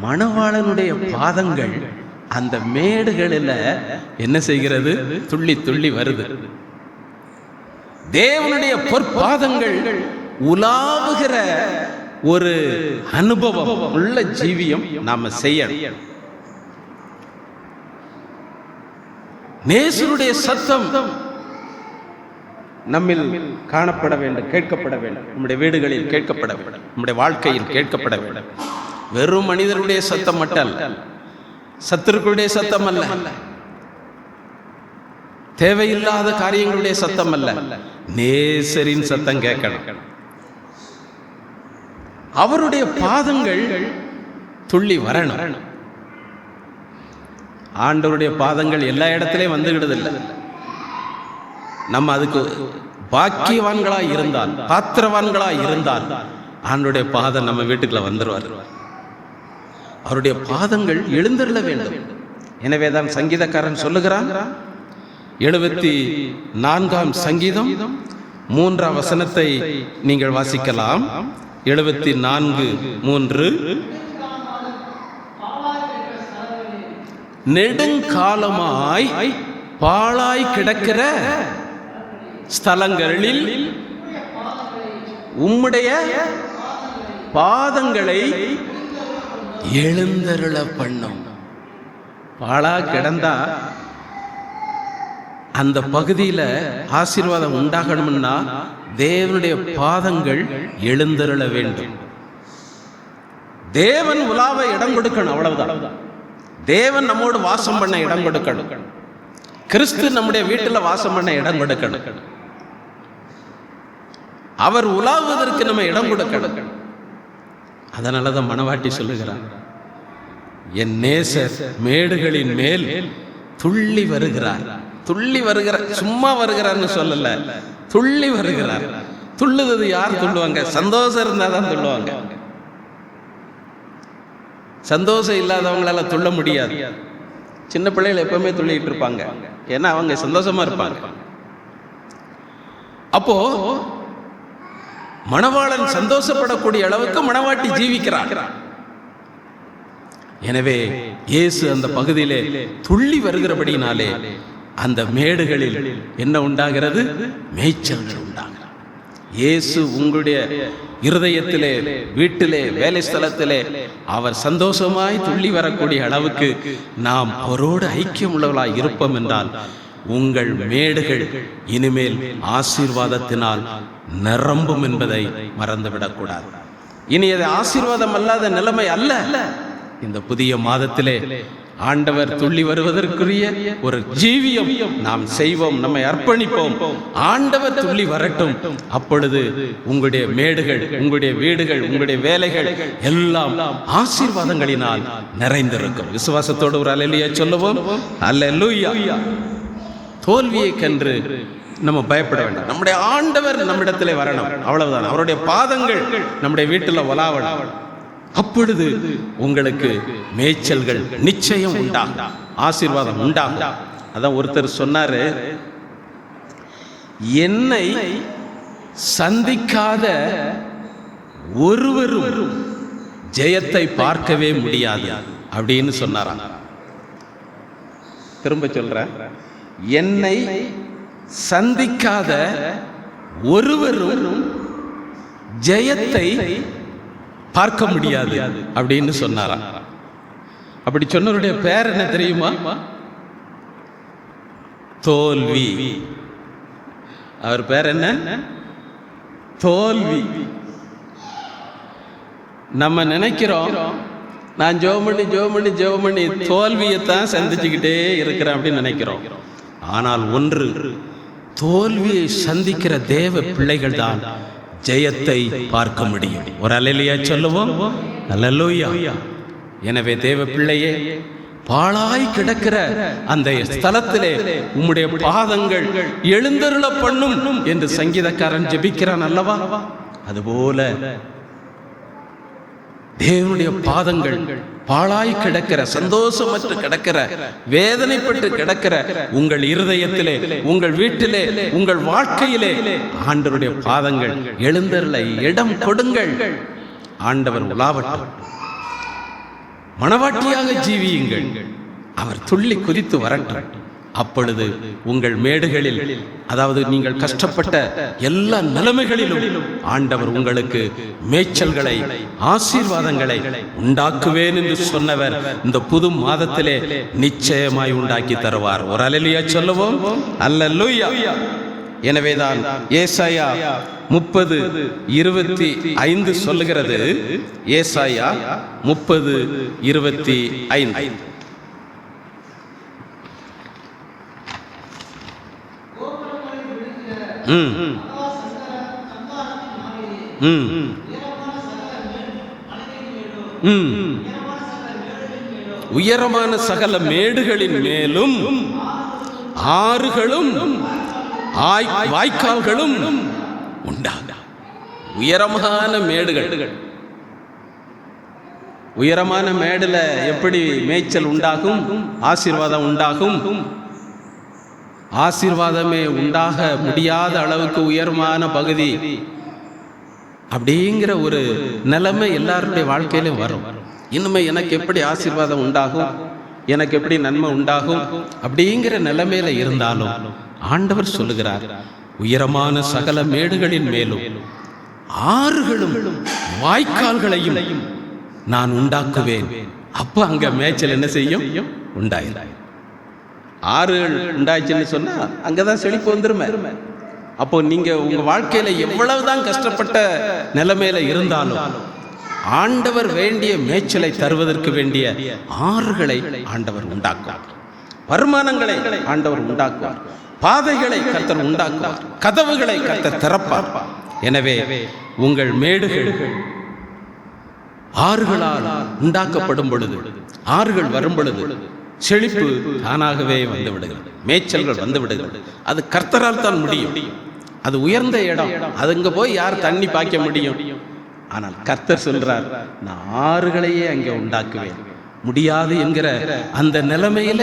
மணவாளனுடைய பாதங்கள் அந்த மேடுகளில் என்ன செய்கிறது? துள்ளி துள்ளி வருது. தேவனுடைய பொற்பாதங்கள் உலாவுகிற ஒரு அனுபவம் உள்ள ஜீவியம் நாம செய்யணும். நேசருடைய சத்தம் நம்மில் காணப்பட வேண்டும், கேட்கப்பட வேண்டும், நம்முடைய வீடுகளில் கேட்கப்பட வேண்டும், நம்முடைய வாழ்க்கையில் கேட்கப்பட வேண்டும். வெறும் மனிதருடைய சத்தம் மட்டும் அல்ல, சத்துருக்களுடைய சத்தம் அல்ல, தேவையில்லாத காரியங்களுடைய சத்தம் அல்ல, நேசரின் சத்தம் கேட்கணும். அவருடைய பாதங்கள் துள்ளி வரணும். ஆண்டவருடைய பாதங்கள் எல்லா இடத்திலையும் வந்துகிடுது இல்லை. நம்ம அதுக்கு பாக்கியவான்களாய் இருந்தால், பாத்திரவான்களாய் இருந்தால் ஆண்டவருடைய பாதம் நம்ம வீட்டுக்குள்ள வந்துருவார். அவருடைய பாதங்கள் எழுந்தருள வேண்டும். எனவேதான் சங்கீதக்காரன் சொல்லுகிறான், 74ஆம் சங்கீதம் 3ஆம் வசனத்தை நீங்கள் வாசிக்கலாம். 74:3, நெடுங்காலமாய் பாழாய் கிடக்கிற ஸ்தலங்களில் உம்முடைய பாதங்களை எழுந்தருள பண்ணும். பாழா கிடந்தா அந்த பகுதியில் ஆசீர்வாதம் உண்டாகணும்னா தேவனுடைய பாதங்கள் எழுந்தருள வேண்டும். தேவன் உலாவ இடம் கொடுக்கணும், அவ்வளவுதான். தேவன் நம்மோடு வாசம் பண்ண இடம் கொடுக்கணும். கிறிஸ்து நம்முடைய வீட்டில் வாசம் பண்ண இடம் கொடுக்கணும். அவர் உலாவுவதற்கு நம்ம இடம் கொடுக்கணும். அதனாலதான் மணவாட்டி சொல்லுகிறார், என் நேசர் மேடுகளின் மேல் துள்ளி வருகிறார். துள்ளி வருகிறார், சும்மா வருகிறார்னு சொல்லல, துள்ளி வருகிறார். துள்ளுவது யார் துள்ளுவாங்க? சந்தோஷம் இருந்தாதான் துள்ளுவாங்க. சந்தோஷம் இல்லாதவங்களால துள்ள முடியாது. சின்ன பிள்ளைகள் எப்பவுமே துள்ளிட்டு இருப்பாங்க, ஏன்னா அவங்க சந்தோஷமா இருப்பாங்க. அப்போ மணவாளன் சந்தோஷப்படக்கூடிய அளவுக்கு மணவாட்டி ஜீவிக்கிறார். எனவே இயேசு அந்த பகுதியிலே துள்ளி வருகிறபடினாலே அந்த மேடுகளில் என்ன உண்டாகிறது? மேய்ச்சல்கள் உண்டாகிறது. இயேசு உங்களுடைய இருதயத்திலே, வீட்டிலே, வேலை ஸ்தலத்திலே அவர் சந்தோஷமாய் துள்ளி வரக்கூடிய அளவுக்கு நாம் அவரோடு ஐக்கியம் உள்ளவர்களாய் இருப்போம் என்றால் உங்கள் மேடுகள் இனிமேல் ஆசீர்வாதத்தினால் நிரம்பும் என்பதை மறந்துவிடக்கூடாது. இனி அது ஆசீர்வாதம் அல்லாத நிலைமை அல்ல. இந்த புதிய மாதத்திலே ஆண்டவர் துள்ளி வருவதற்குரிய ஒரு ஜீவியம் நாம் செய்வோம், நம்மை அர்ப்பணிப்போம். ஆண்டவர் துள்ளி வரட்டும். அப்பொழுது உங்களுடைய மேடுகள், உங்களுடைய வீடுகள், உங்களுடைய வேலைகள் எல்லாம் ஆசீர்வாதங்களினால் நிறைந்திருக்கும். விசுவாசத்தோடு ஒரு அல்லேலூயா சொல்லுவோம். அல்லேலூயா. தோல்வியை கண்டு நம்ம பயப்பட வேண்டாம். நம்முடைய ஆண்டவர் நம்மிடத்திலே வரணும், அவ்வளவுதான். அவருடைய பாதங்கள் நம்முடைய வீட்டில் உலாவணும். அப்பொழுது உங்களுக்கு மேய்ச்சல்கள் நிச்சயம் உண்டாகும், ஆசீர்வாதம் உண்டாகும். அதான் ஒருத்தர் சொன்னாரு, என்னை சந்திக்காத ஒருவரும் ஜெயத்தை பார்க்கவே முடியாது அப்படின்னு சொன்னாராம். திரும்ப சொல்றேன், என்னை சந்திக்காத ஒருவரும் ஜெயத்தை பார்க்க முடியாது அப்படின்னு சொன்னாராம். அப்படி சொன்னவருடைய பேர் என்ன தெரியுமா? தோல்வி. அவர் பேர் என்ன? தோல்வி. நம்ம நினைக்கிறோம், நான் ஜெபம் பண்ணி தோல்வியைத்தான் சந்திச்சுக்கிட்டே இருக்கிறேன் அப்படின்னு நினைக்கிறோம். ஆனால் ஒன்று, தோல்வியை சந்திக்கிற தேவ பிள்ளைகள் தான் ஜெயத்தை பார்க்க முடியும். ஒரு அல்லேலூயா சொல்லுவோம். அல்லேலூயா. எனவே தேவ பிள்ளையே, பாழாய் கிடக்கிற அந்த ஸ்தலத்திலே உம்முடைய பாதங்கள் எழுந்தருள பண்ணும் என்று சங்கீதக்காரன் ஜெபிக்கிறான் அல்லவா? அதுபோல தேவனுடைய பாதங்கள் பாழாய் கிடக்கிற, சந்தோஷமற்று கிடக்கிற, வேதனைப்பட்டு கிடக்கிற உங்கள் இருதயத்திலே, உங்கள் வீட்டிலே, உங்கள் வாழ்க்கையிலே ஆண்டவருடைய பாதங்கள் எழுந்தருள இடம் கொடுங்கள். ஆண்டவர் உலாவட்டும். மணவாட்டியாக ஜீவியுங்கள். அவர் துள்ளி குதித்து வரட்டும். அப்பொழுது உங்கள் மேடுகளில், அதாவது நீங்கள் கஷ்டப்பட்ட எல்லா நிலைமைகளிலும் ஆண்டவர் உங்களுக்கு மேய்ச்சல்களை, ஆசீர்வாதங்களை உண்டாக்குவேன் என்று சொன்னவர் இந்த புது மாதத்திலே நிச்சயமாய் உண்டாக்கி தருவார். ஒரு அல்லேலூயா சொல்லுவோம். அல்லேலூயா. எனவேதான் ஏசாயா 30:25 சொல்லுகிறது. ஏசாயா 30:25. ம் ம் ம் உயரமான சகல மேடுகளின் மேலும் ஆறுகளும் வாய்க்கால்களும் உண்டாக. உயரமான மேடுகள். உயரமான மேடுல எப்படி மேய்ச்சல் உண்டாகும்? ஆசீர்வாதம் உண்டாகும். ஆசீர்வாதமே உண்டாக முடியாத அளவுக்கு உயரமான பகுதி அப்படிங்கிற ஒரு நிலைமை எல்லாருடைய வாழ்க்கையிலும் வரும். இன்னுமே எனக்கு எப்படி ஆசீர்வாதம் உண்டாகும், எனக்கு எப்படி நன்மை உண்டாகும் அப்படிங்கிற நிலைமையில இருந்தாலும் ஆண்டவர் சொல்லுகிறார், உயரமான சகல மேடுகளின் மேலும் ஆறுகளும் வாய்க்கால்களையும் நான் உண்டாக்குவேன். அப்ப அங்க மேய்ச்சல் என்ன செய்யும்? உண்டாயிரும். ஆறுகள் உண்டாச்சுன்னு சொன்னா அங்கதான் செழிப்பு வந்துருமே. அப்போ நீங்க உங்க வாழ்க்கையில எவ்வளவுதான் கஷ்டப்பட்ட நிலைமையில இருந்தாலும் ஆண்டவர் வேண்டிய மேய்ச்சலை தருவதற்கு வேண்டிய ஆறுகளை ஆண்டவர் உண்டாக்குவார். வருமானங்களை ஆண்டவர் உண்டாக்குவார். பாதைகளை கர்த்தர் உண்டாக்குவார். கதவுகளை கர்த்தர் திறப்பார். எனவே உங்கள் மேடுகள் ஆறுகளால் உண்டாக்கப்படும் பொழுது, ஆறுகள் வரும் பொழுது செழிப்பு தானாகவே வந்து விடுகிறது. மேய்ச்சல்கள் வந்து விடுகிறது. அது கர்த்தரால் தான் முடியும். அது உயர்ந்த இடம். அதுங்க போய் யார் தண்ணி பாய்க்க முடியும்? ஆனால் கர்த்தர் சொல்றார், நான் ஆறுகளையே அங்கே உண்டாக்குவேன். முடியாது என்கிற அந்த நிலைமையில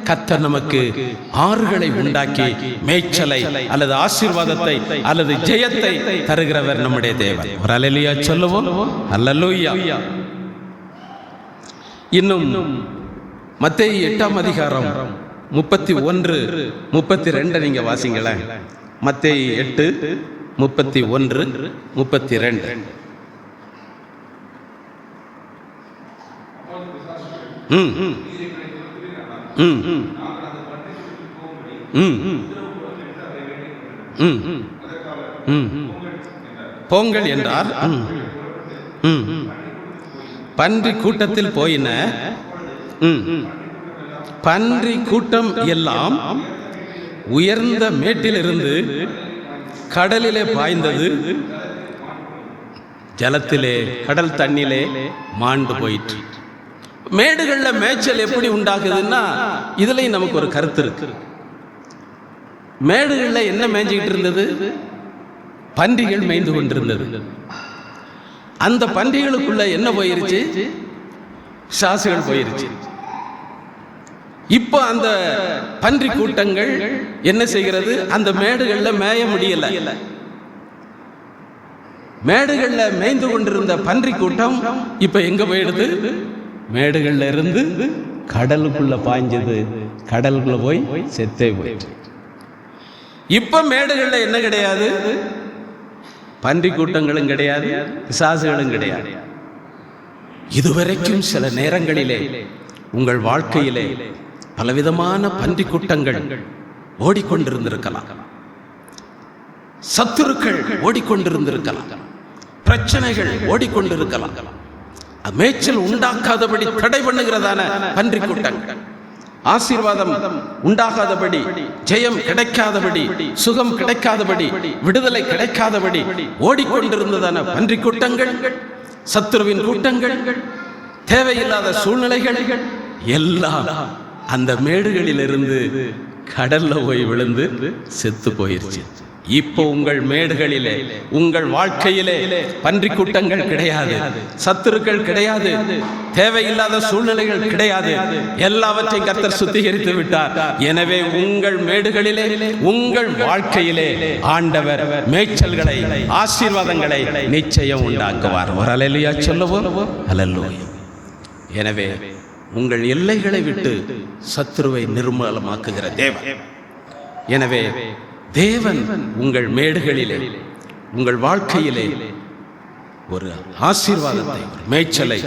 கர்த்தர் நமக்கு ஆறுகளை உண்டாக்கி மேய்ச்சலை அல்லது ஆசீர்வாதத்தை அல்லது ஜெயத்தை தருகிறவர் நம்முடைய தேவன். ஒரு அல்லேலூயா சொல்லுவோம். அல்லேலூயா. இன்னும் மத்தேயு 8ஆம் அதிகாரம் 31, 32 நீங்க வாசிங்களேன். மத்தேயு 8, 31, 32. போங்கள் என்றார். பன்றி கூட்டத்தில் போயின. பன்றி கூட்டம் எல்லாம் உயர்ந்த மேட்டிலிருந்து கடலிலே பாய்ந்தது. ஜலத்திலே, கடல் தண்ணிலே மாண்டு போயிற்று. மேடுகள்ல மேய்ச்சல் எப்படி உண்டாகுதுன்னா இதுலயும் நமக்கு ஒரு கருத்து இருக்கு. மேடுகள்ல என்ன மேய்ஞ்சிக்கிட்டு இருந்தது? பன்றிகள் மேய்ந்து கொண்டிருந்தது. அந்த பன்றிகளுக்குள்ள என்ன போயிருச்சு? சாசுகள் போயிருச்சு. இப்போ அந்த பன்றி கூட்டங்கள் என்ன செய்கிறது? அந்த மேடுகள்ல மேய முடியல. மேடுகள்ல மேய்ந்து கொண்டிருந்த பன்றி கூட்டம் இப்ப எங்க போயிடுது? மேடுகள்ல இருந்து கடலுக்குள்ள பாய்ஞ்சது. கடலுக்குள்ள போய் செத்தே போயிடுச்சு. இப்ப மேடுகள்ல என்ன கிடையாது? பன்றி கூட்டங்களும் கிடையாது, பிசாசுகளும் கிடையாது. இதுவரைக்கும் சில நேரங்களிலே உங்கள் வாழ்க்கையிலே பலவிதமான பன்றி கூட்டங்கள் ஓடிக்கொண்டிருந்திருக்கலாம். சத்துருக்கள் ஓடிக்கொண்டிருந்திருக்கலாம். பிரச்சனைகள் ஓடிக்கொண்டிருக்கலாம். மேய்ச்சல் உண்டாக்காதபடி தடை பண்ணுகிறதான பன்றி கூட்டங்கள், ஆசீர்வாதம் உண்டாகாதபடி, ஜெயம் கிடைக்காதபடி, சுகம் கிடைக்காதபடி, விடுதலை கிடைக்காதபடி ஓடிக்கொண்டிருந்ததான பன்றி கூட்டங்கள், சத்துருவின் கூட்டங்கள், தேவையில்லாத சூழ்நிலைகள் எல்லாம் அந்த மேடுகளிலிருந்து கடல்ல போய் விழுந்து செத்து போயிருச்சு. இப்போ உங்கள் மேடுகளிலே, உங்கள் வாழ்க்கையிலே பன்றி கூட்டங்கள் கிடையாது, சத்துருக்கள் கிடையாது, தேவையில்லாத சூழ்நிலைகள் கிடையாது. எல்லாவற்றையும் கர்த்தர் சுத்திகரித்து விட்டார். எனவே உங்கள் மேடுகளிலே, உங்கள் வாழ்க்கையிலே ஆண்டவர் மேய்ச்சல்களை, ஆசீர்வாதங்களை நிச்சயம் உண்டாக்குவார். ஒரு அல்லேலூயா சொல்லுவோம். அல்லேலூயா. எனவே உங்கள் எல்லைகளை விட்டு சத்துருவை நிர்மூலமாக்குகிற தேவன். எனவே தேவன் உங்கள் மேடுகளிலே, உங்கள் வாழ்க்கையிலே ஒரு ஆசீர்வாதத்தை, ஒரு மேய்ச்சலை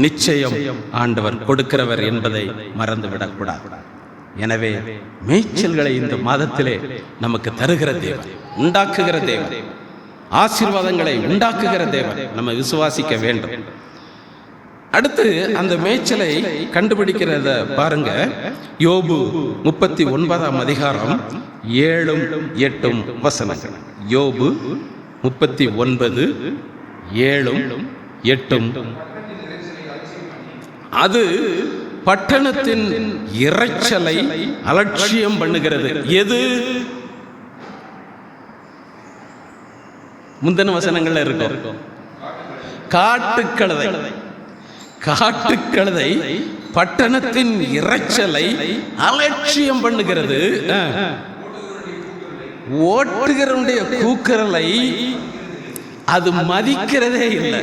நிச்சயம் ஆண்டவர் கொடுக்கிறவர் என்பதை மறந்துவிடக்கூடாது. எனவே மேய்ச்சல்களை இந்த மாதத்திலே நமக்கு தருகிற தேவன், உண்டாக்குகிற தேவன், ஆசீர்வாதங்களை உண்டாக்குகிற தேவன் நம்ம விசுவாசிக்க வேண்டும். அடுத்து அந்த மேய்ச்சலை கண்டுபிடிக்கிறத பாருங்க. யோபு 39ஆம் அதிகாரம் 7 8 வசனங்கள். யோபு 39 7 8. அது பட்டணத்தின் இரைச்சலை அலட்சியம் பண்ணுகிறது. எது? முந்தின வசனங்கள்ல இருக்கும். காட்டுக்கழுதை. காட்டுக்கழுதை பட்டணத்தின் இரைச்சலை அலட்சியம் பண்ணுகிறது. ஓட்டுகிறவனுடைய கூக்குரலை அது மதிக்கிறதே இல்லை.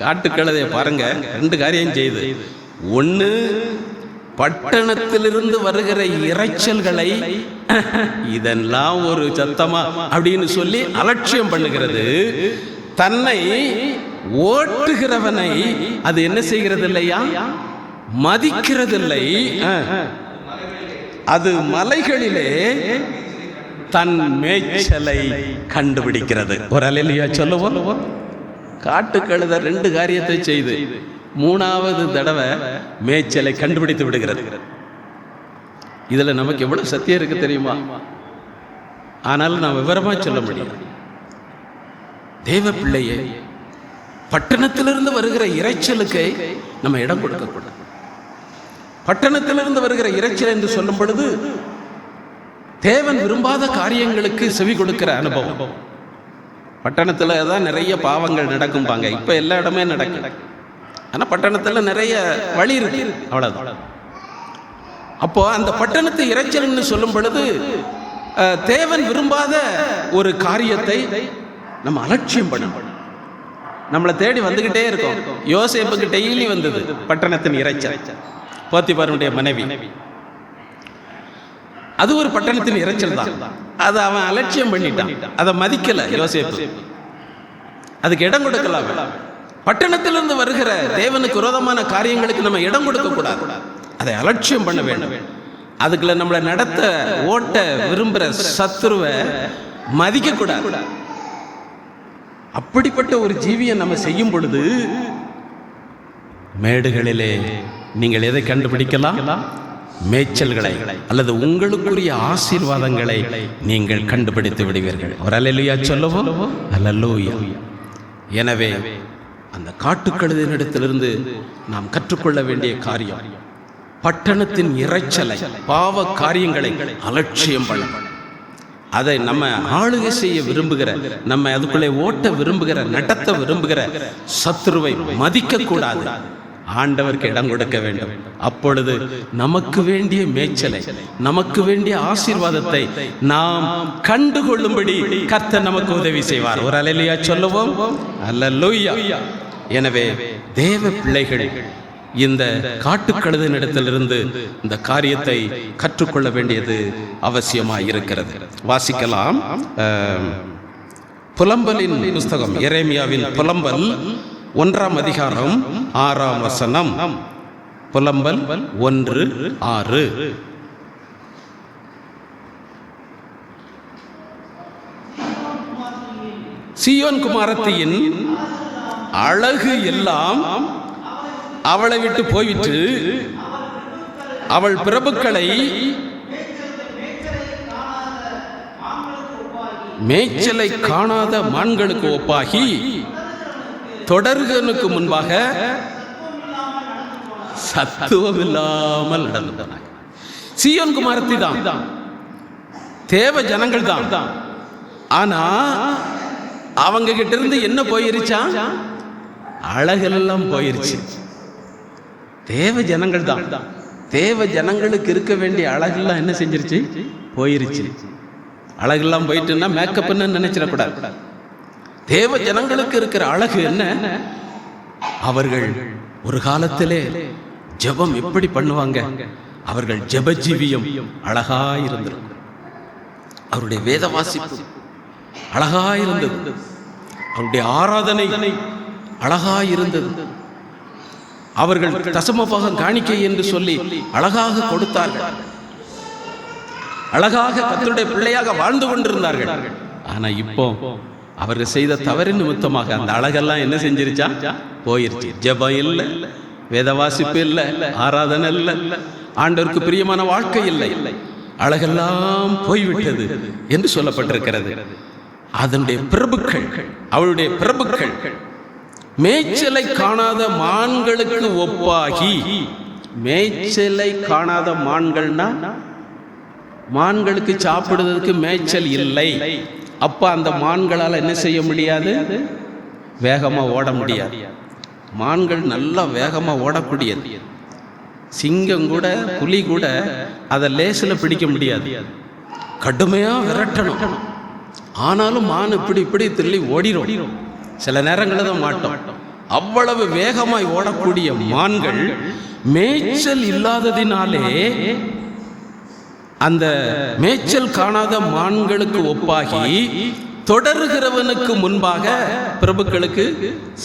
காட்டுக்கழுதைய பாருங்க, 2 காரியம் செய்து. ஒன்று, பட்டணத்திலிருந்து வருகிற இரைச்சல்களை இதெல்லாம் ஒரு சத்தமா அப்படின்னு சொல்லி அலட்சியம் பண்ணுகிறது. தன்னை ஓட்டுகிறவனை அது என்ன செய்கிறது இல்லையா? மதிக்கிறதில்லை. அது மலைகளிலே தன் மேய்ச்சலை கண்டுபிடிக்கிறது. ஒரு அல்லேலூயா சொல்லுவோம். காட்டுக்கழுத 2 காரியத்தை செய்து 3வது தடவை மேய்ச்சலை கண்டுபிடித்து விடுகிறது. இதுல நமக்கு எவ்வளவு சத்தியம் இருக்கு தெரியுமா? ஆனாலும் நான் விவரமா சொல்ல முடியும். தேவ பிள்ளையே, பட்டணத்திலிருந்து வருகிற இரைச்சலுக்கு நம்ம இடம் கொடுக்கக்கூடாது. பட்டணத்திலிருந்து வருகிற இரைச்சல் என்று சொல்லும் பொழுது தேவன் விரும்பாத காரியங்களுக்கு செவி கொடுக்கிற அனுபவம். பட்டணத்துல தான் நிறைய பாவங்கள் நடக்கும்பாங்க. இப்ப எல்லா இடமே நடக்கும். ஆனா பட்டணத்துல நிறைய வழி இருக்கு, அவ்வளவுதான். அப்போ அந்த பட்டணத்து இரைச்சல்னு சொல்லும் பொழுது தேவன் விரும்பாத ஒரு காரியத்தை நம்ம அலட்சியம் பண்ணணும். நம்மளை தேடி வந்துகிட்டே இருக்கோம். யோசேப்புக்கு டெய்லி வந்தது பட்டணத்தின் இரைச்சல். போத்திபாருடைய மனைவி, அது ஒரு பட்டணத்தின் இரைச்சல் தான். அதை அவன் அலட்சியம் பண்ணிட்டான், அதை மதிக்கல யோசேப்பு, அதுக்கு இடம் கொடுக்கலாம். பட்டணத்திலிருந்து வருகிற தேவனுக்கு விரோதமான காரியங்களுக்கு நம்ம இடம் கொடுக்க கூடாது, அதை அலட்சியம் பண்ண வேண்டும். அதுக்குள்ள நம்மளை நடத்த ஓட்ட விரும்புகிற சத்துருவை மதிக்க கூடாது. அப்படிப்பட்ட ஒரு ஜீவியை நம்ம செய்யும் பொழுது மேடுகளிலே நீங்கள் எதை கண்டுபிடிக்கலாம்? மேய்ச்சல்களை அல்லது உங்களுக்குரிய ஆசீர்வாதங்களை நீங்கள் கண்டுபிடித்து விடுவீர்கள். ஒரு அல்லேலூயா சொல்லுவோம். அல்லேலூயா. எனவே அந்த காட்டுக்கழுதையினிடத்திலிருந்து நாம் கற்றுக்கொள்ள வேண்டிய காரியம், பட்டணத்தின் இரைச்சலை, பாவ காரியங்களை அலட்சியம் பண்ண, அதை நம்ம ஆளுகை செய்ய விரும்புகிற, நம்ம அதுக்குள்ளே ஓட்ட விரும்புகிற, நடத்த விரும்புகிற சத்துருவை மதிக்க கூடாது. ஆண்டவருக்கு இடம் கொடுக்க வேண்டும். அப்பொழுது நமக்கு வேண்டிய மேய்ச்சலை, நமக்கு வேண்டிய ஆசீர்வாதத்தை நாம் கண்டுகொள்ளும்படி கர்த்தர் நமக்கு உதவி செய்வார். ஒரு அல்லேலூயா சொல்லுவோம். அல்லேலூயா. எனவே தேவ பிள்ளைகள் இந்த காட்டுக்கழுதையினிடத்திலிருந்து இந்த காரியத்தை கற்றுக்கொள்ள வேண்டியது அவசியமாக இருக்கிறது. வாசிக்கலாம். புலம்பலின் புஸ்தகம், எரேமியாவின் புலம்பல் 1ஆம் அதிகாரம் 6ஆம் வசனம். புலம்பல் 1:6. சீயோன் குமாரத்தியின் அழகு எல்லாம் அவளை விட்டு போயிற்று. அவள் பிரபுக்களை மேய்ச்சலை காணாத மான்களுக்கு ஒப்பாகி தொடர்களுக்கு முன்பாக சத்துவம் இல்லாமல் நடந்து போனாங்க. சீயோன் குமாரத்தி தான், தேவ ஜனங்கள் தான். ஆனா அவங்க கிட்ட இருந்து என்ன போயிருச்சா? அழகெல்லாம் போயிருச்சு. தேவ ஜனங்கள் தான். தேவ ஜனங்களுக்கு இருக்க வேண்டிய அழகெல்லாம் என்ன செஞ்சிருச்சு? போயிருச்சு. அழகெல்லாம் போயிட்டுன்னா மேக்கப்னு நினைச்சிடக்கூடாது. தேவ ஜனங்களுக்கு இருக்கிற அழகு என்ன? அவர்கள் ஒரு காலத்திலே ஜெபம் எப்படி பண்ணுவாங்க? அவர்கள் ஜெப ஜீவியம் அழகா இருந்திருக்கும். அவருடைய வேத வாசிப்பு அழகா இருந்தது. அவருடைய ஆராதனை அழகா இருந்தது. அவர்கள் தசமபாகம் காணிக்கை என்று சொல்லி அழகாக கொடுத்தார்கள். அழகாக கர்த்தருடைய பிள்ளையாக வாழ்ந்து கொண்டிருந்தார்கள். ஆனா இப்போ அவர்கள் செய்த தவறு நிமித்தமாக அந்த அழகெல்லாம் என்ன செஞ்சிருச்சா? போயிருச்சு. ஜெபம் இல்லை, வேத வாசிப்பு இல்லை, ஆராதனை இல்லை, ஆண்டவருக்கு பிரியமான வாழ்க்கை இல்லை, அழகெல்லாம் போய்விட்டது என்று சொல்லப்பட்டிருக்கிறது. அதனுடைய பிரபுக்கள், அவளுடைய பிரபுக்கள் மேய்ச்சலை காணாத மான்களுக்கு ஒப்பாகி, மேய்ச்சலை காணாத மான்கள்னா மான்களுக்கு சாப்பிடுவதற்கு மேய்ச்சல் இல்லை. அப்ப அந்த மான்களால் என்ன செய்ய முடியாது? வேகமா ஓட முடியாது. மான்கள் நல்லா வேகமா ஓடக்கூடியது. சிங்கம் கூட, புலி கூட அதை லேசில் பிடிக்க முடியாது, கடுமையா விரட்டணும். ஆனாலும் மான் இப்படி இப்படி திரும்பி ஓடிடும். சில நேரங்களில் தான் மாட்டோம். அவ்வளவு வேகமாய் ஓடக்கூடிய மான்கள் மேய்ச்சல் இல்லாததினாலே அந்த மேய்ச்சல் காணாத மான்களுக்கு ஒப்பாகி தொடர்கிறவனுக்கு முன்பாக பிரபுக்களுக்கு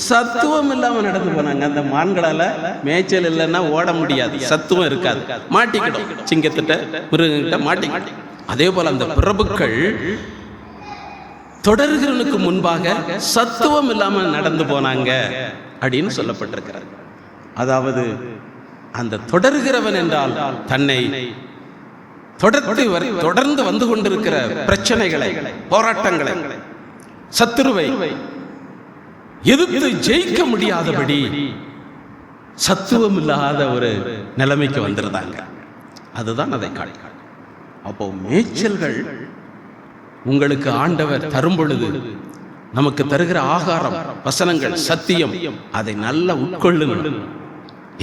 சத்துவம் இல்லாம நடந்து போனாங்க. அந்த மான்களால மேய்ச்சல் இல்லைன்னா ஓட முடியாது, சத்துவம் இருக்காது, மாட்டிக்கிடும், சிங்கத்திட்ட மிருகங்கிட்ட மாட்டிக்கிடும். அதே போல அந்த பிரபுக்கள் தொடர்கிறவனுக்கு முன்பாக சத்துவம் இல்லாம நடந்து போனாங்க அப்படின்னு சொல்லப்பட்டிருக்கிறார். அதாவது அந்த தொடர்கிறவன் என்றால் தன்னை தொடர்ந்து வந்து கொண்டிருக்கிற பிரச்சனைகளை, போராட்டங்களை, சத்துருவை எதிர்த்து ஜெயிக்க முடியாதபடி சத்துவம் இல்லாத ஒரு நிலைமைக்கு வந்திருந்தாங்க. அதுதான் அதை காட்டுகிறார். அப்போ மேய்ச்சல்கள் உங்களுக்கு ஆண்டவர் தரும் பொழுது நமக்கு தருகிற ஆகாரம், வசனங்கள், சத்தியம், அதை நல்லா உட்கொள்ளணும்,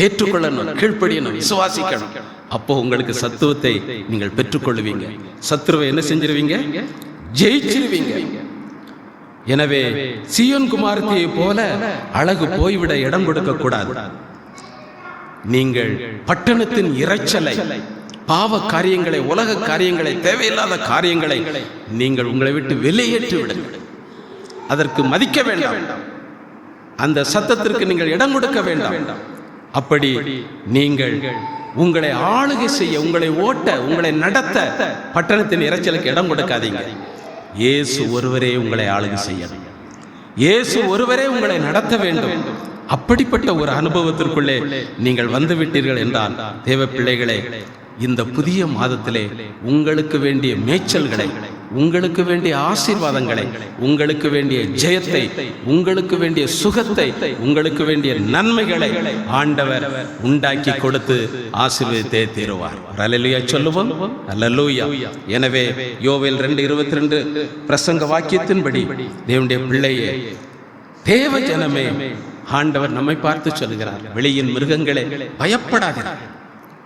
ஏற்றுக்கொள்ளணும், கீழ்ப்படியணும், விசுவாசிக்கணும். அப்போ உங்களுக்கு சத்துவத்தை நீங்கள் பெற்றுக்கொள்ளுவீங்க. சத்துருவை என்ன செஞ்சிருவீங்க? ஜெயிச்சிருவீங்க. எனவே சீயோன் குமாரத்தியை போல அழகு போய்விட இடம் கொடுக்க கூடாது. நீங்கள் பட்டணத்தின் இரைச்சலை, பாவ காரியங்களை, உலக காரியங்களை, தேவையில்லாத காரியங்களை நீங்கள் உங்களை விட்டு வெளியேற்றி விடுங்கள். அதற்கு மதிக்க வேண்டாம், அந்த சத்தத்திற்கு நீங்கள் இடம் கொடுக்க வேண்டாம். அப்படி நீங்கள் உங்களை ஆளுகை செய்ய, உங்களை ஓட்ட, உங்களை நடத்த பட்டணத்தின் இரைச்சலுக்கு இடம் கொடுக்காதீங்க. இயேசு ஒருவரே உங்களை ஆளுகை செய்யணும், இயேசு ஒருவரே உங்களை நடத்த வேண்டும். அப்படிப்பட்ட ஒரு அனுபவத்திற்குள்ளே நீங்கள் வந்து விட்டீர்கள் என்றால், தேவ பிள்ளைகளே, இந்த புதிய மாதத்திலே உங்களுக்கு வேண்டிய மேய்ச்சல்களை, உங்களுக்கு வேண்டிய ஆசீர்வாதங்களை, உங்களுக்கு வேண்டிய ஜெயத்தை, உங்களுக்கு வேண்டிய சுகத்தை, உங்களுக்கு வேண்டிய நன்மைகளை ஆண்டவர் உண்டாக்கி கொடுத்து ஆசீர்வதித்தே தீருவார். அல்லேலூயா சொல்லுவோம். அல்லேலூயா. எனவே யோவேல் 2:22 பிரசங்க வாக்கியத்தின்படி தேவனுடைய பிள்ளையே, தேவ ஜனமே, ஆண்டவர் நம்மை பார்த்து சொல்கிறார், வெளியின் மிருகங்களே பயப்படாதீர்கள்.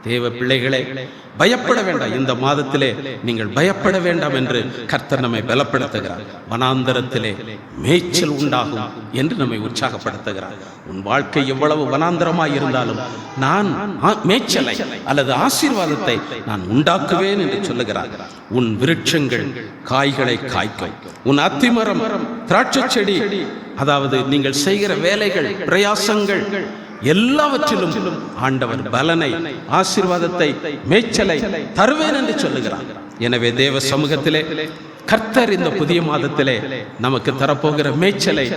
தேவ பிள்ளைகளே, பயப்பட வேண்டாம். இந்த மாதத்திலே நீங்கள் பயப்பட வேண்டாம் என்று கர்த்தர் நம்மை பலப்படுத்துகிறார். வனாந்தரத்திலே மேய்ச்சல் உண்டாகும் என்று நம்மை உற்சாகப்படுத்துகிறார். உன் வாழ்க்கை எவ்வளவு வனாந்தரமாய் இருந்தாலும் நான் மேய்ச்சலை அல்லது ஆசீர்வாதத்தை நான் உண்டாக்குவேன் என்று சொல்லுகிறார். உன் விருட்சங்கள் காய்களை காய்க்கும், உன் அத்திமரம், திராட்சை செடி, அதாவது நீங்கள் செய்கிற வேலைகள், பிரயாசங்கள் எல்லாவற்றிலும் ஆண்டவர் பலனை, ஆசீர்வாதத்தை, மேய்ச்சலை தருவேன் என்று சொல்லுகிறார். எனவே தேவ சமூகத்திலே கர்த்தர் இந்த புதிய மாதத்திலே நமக்கு தரப்போகிற மேய்ச்சலை,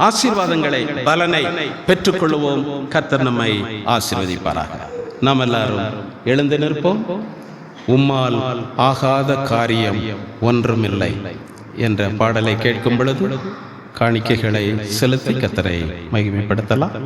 ஆசீர்வாதங்களை, பலனை பெற்றுக்கொள்வோம். கர்த்தர் நம்மை ஆசீர்வதிப்பாராக. நாம் எல்லாரும் எழுந்து நிற்போம். உம்மால் ஆகாத காரியம் ஒன்றுமில்லை என்ற பாடலை கேட்கும் பொழுது காணிக்கைகளை செலுத்தி கர்த்தரை மகிமைப்படுத்தலாம்.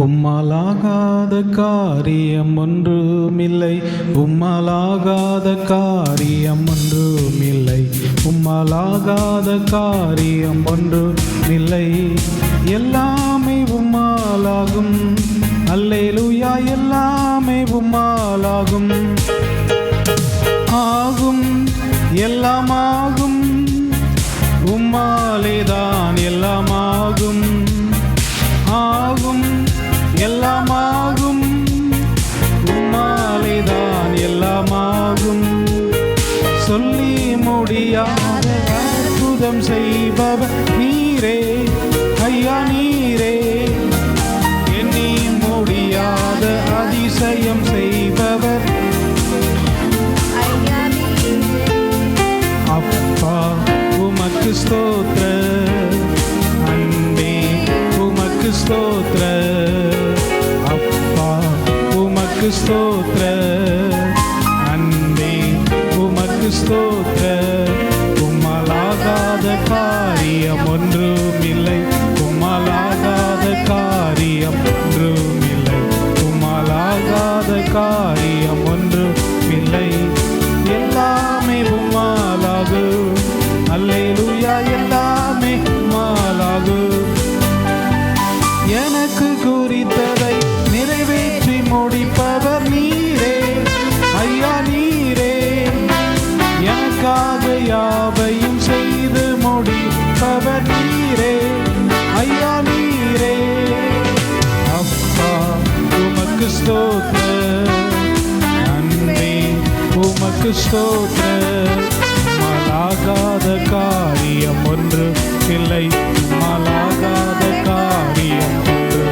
உம்மாலாகாத காரியம் ஒன்றுமில்லை, உம்மாலாகாத காரியம் ஒன்றுமில்லை, உம்மாலாகாத காரியம் ஒன்றுமில்லை. எல்லாமே உம்மாலாகும். அல்லேலூயா. எல்லாமே உம்மாலாகும். ஆகும், எல்லாமாகும். உம்மாலேதான் எல்லாமாகும். ஆகும், எல்லாமாகும். உம்மாலேதான் எல்லாமாகும். சொல்லி முடியாத அற்புதம் செய்பவர் நீரே ஐயா, நீரே. அதிசயம் செய்பவர் அப்பா உமக்கு ஸ்தோத்திர, அன்பே உமக்கு ஸ்தோத்திர, அப்பா உமக்கு ஸ்தோத்திர, அன்பே உமக்கு ஸ்தோத்திர. உம்மலாகாத காரியம் ஒன்றுமில்லை, உம்மலாகாத காரியம் ஒன்றுமில்லை, உம்மலாகாத காரியம் ஒன்றுமில்லை. எல்லாமே உம்மாலாகு, அல்லேலூயா, எல்லாமே உம்மாலாகு. எனக்கு குறித்ததை நிறைவேற்றி முடிப்பவர் நீரே ஐயா, நீரே. எனக்காக யாவையும் செய்து முடிப்பவர் நீரே ஐயா, நீரே. அப்பா உமக்கு ஸ்தோத்திர, அன்பே உமக்கு ஸ்தோத்திர. உம்மாலாகாத காரியம் ஒன்று இல்லை, உம்மாலாகாத காரியம் ஒன்று,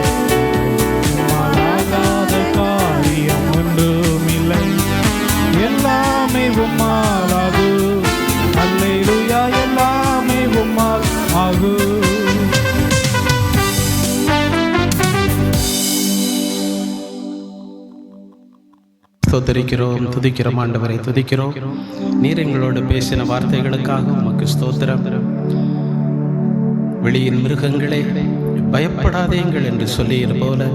உம்மாலாகாத காரியம் ஒன்றுமில்லை. எல்லாமே உம்மாலாகு, அல்லேலூயா, எல்லாமே உம்மால் ஆகு. ஸ்தோத்தரிக்கிறோம், துதிக்கிறோம் ஆண்டவரை, துதிக்கிறோம். நீர் எங்களோடு பேசின வார்த்தைகளுக்காக உமக்கு ஸ்தோத்திரம். வெளியின் மிருகங்களே பயப்படாதேங்கள் என்று சொல்லியது போல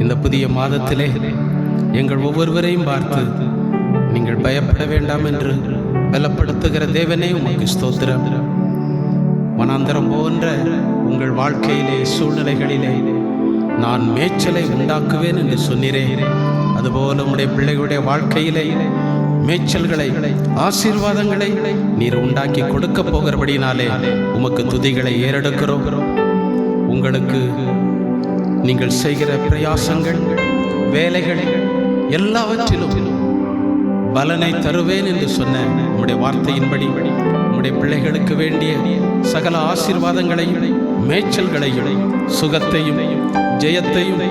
இந்த புதிய மாதத்திலே எங்கள் ஒவ்வொருவரையும் பார்த்து நீங்கள் பயப்பட வேண்டாம் என்று பலப்படுத்துகிற தேவனே உமக்கு ஸ்தோத்திரம். வனாந்தரம் போன்ற உங்கள் வாழ்க்கையிலே, சூழ்நிலைகளிலே நான் மேய்ச்சலை உண்டாக்குவேன் என்று சொன்னீரே, அதுபோல உம்முடைய பிள்ளைகளுடைய வாழ்க்கையிலே மேய்ச்சல்களை, ஆசீர்வாதங்களை நீர் உண்டாக்கி கொடுக்க போகிறபடினாலே உமக்கு துதிகளை ஏறெடுக்கிறோம். உங்களுக்கு நீங்கள் செய்கிற பிரயாசங்கள், வேலைகள் எல்லாவற்றிலும் பலனை தருவேன் என்று சொன்ன உம்முடைய வார்த்தையின்படி உம்முடைய பிள்ளைகளுக்கு வேண்டிய சகல ஆசீர்வாதங்களையும், மேய்ச்சல்களையும், சுகத்தையும், ஜெயத்தையும்,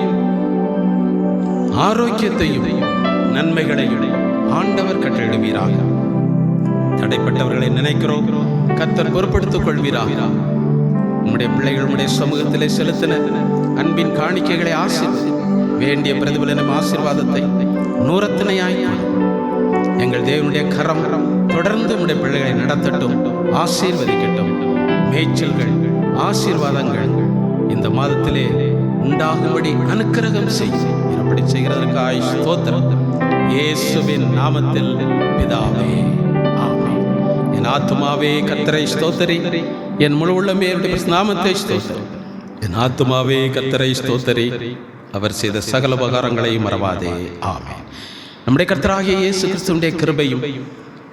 ஆரோக்கியத்தையும், நன்மைகளையும் ஆண்டவர் கட்டளிடுவீராக. தடைப்பட்டவர்களை நினைக்கிறோம், கர்த்தர் பொறுப்படுத்திக் கொள்வீராக. உம்முடைய பிள்ளைகள் உம்முடைய சமூகத்திலே செலுத்தின அன்பின் காணிக்கைகளை ஆசீர்வதி, வேண்டிய பிரதிபலனும் ஆசீர்வாதத்தை நூறத்தினையாய் எங்கள் தேவனுடைய கரம் தொடர்ந்து உம்முடைய பிள்ளைகளை நடத்தட்டும், ஆசீர்வதிக்கட்டும். மேய்ச்சல்கள், ஆசீர்வாதங்கள் இந்த மாதத்திலே உண்டாகும்படி அனுக்கிரகம் செய்யும். அப்படி செய்கிறதற்காய் ஸ்தோத்திரம், இயேசுவின் நாமத்தில் பிதாவே, ஆமென். என் ஆத்துமாவே கர்த்தரை ஸ்தோத்தரி, என் முழு உள்ளமே அவருடைய நாமத்தை ஸ்தோத்தரி. என் ஆத்துமாவே கர்த்தரை ஸ்தோத்தரி, அவர் செய்த சகல உபகாரங்களை மறவாதே. ஆமென். நம்முடைய கர்த்தராகிய இயேசு கிறிஸ்துவினுடைய கிருபையும்,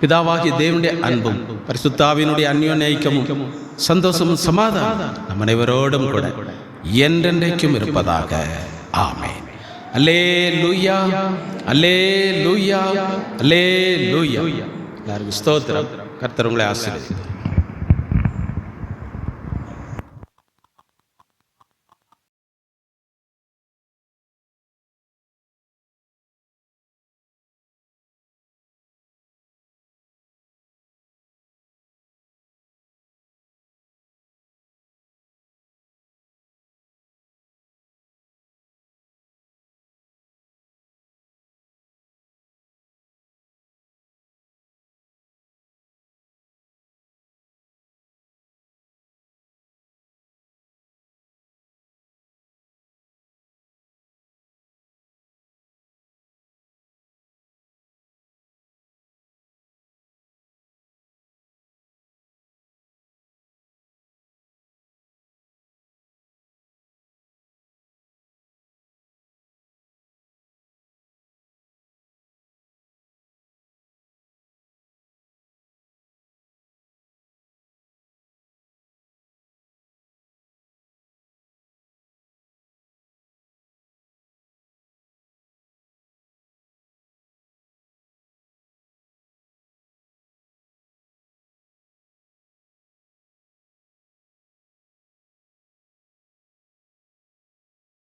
பிதாவாகிய தேவனுடைய அன்பும், பரிசுத்த ஆவியினுடைய அந்யோன்ய ஐக்கியமும், சந்தோஷமும், சமாதானம் நம் அனைவரோடும் கூட என்றென்றைக்கும் இருப்பதாக. ஆமென். அல்லேலூயா, அல்லேலூயா, அல்லேலூயா. எல்லாருக்கும் ஸ்தோத்திரம். கர்த்தர் உங்களை ஆசீர்வதிப்பார்.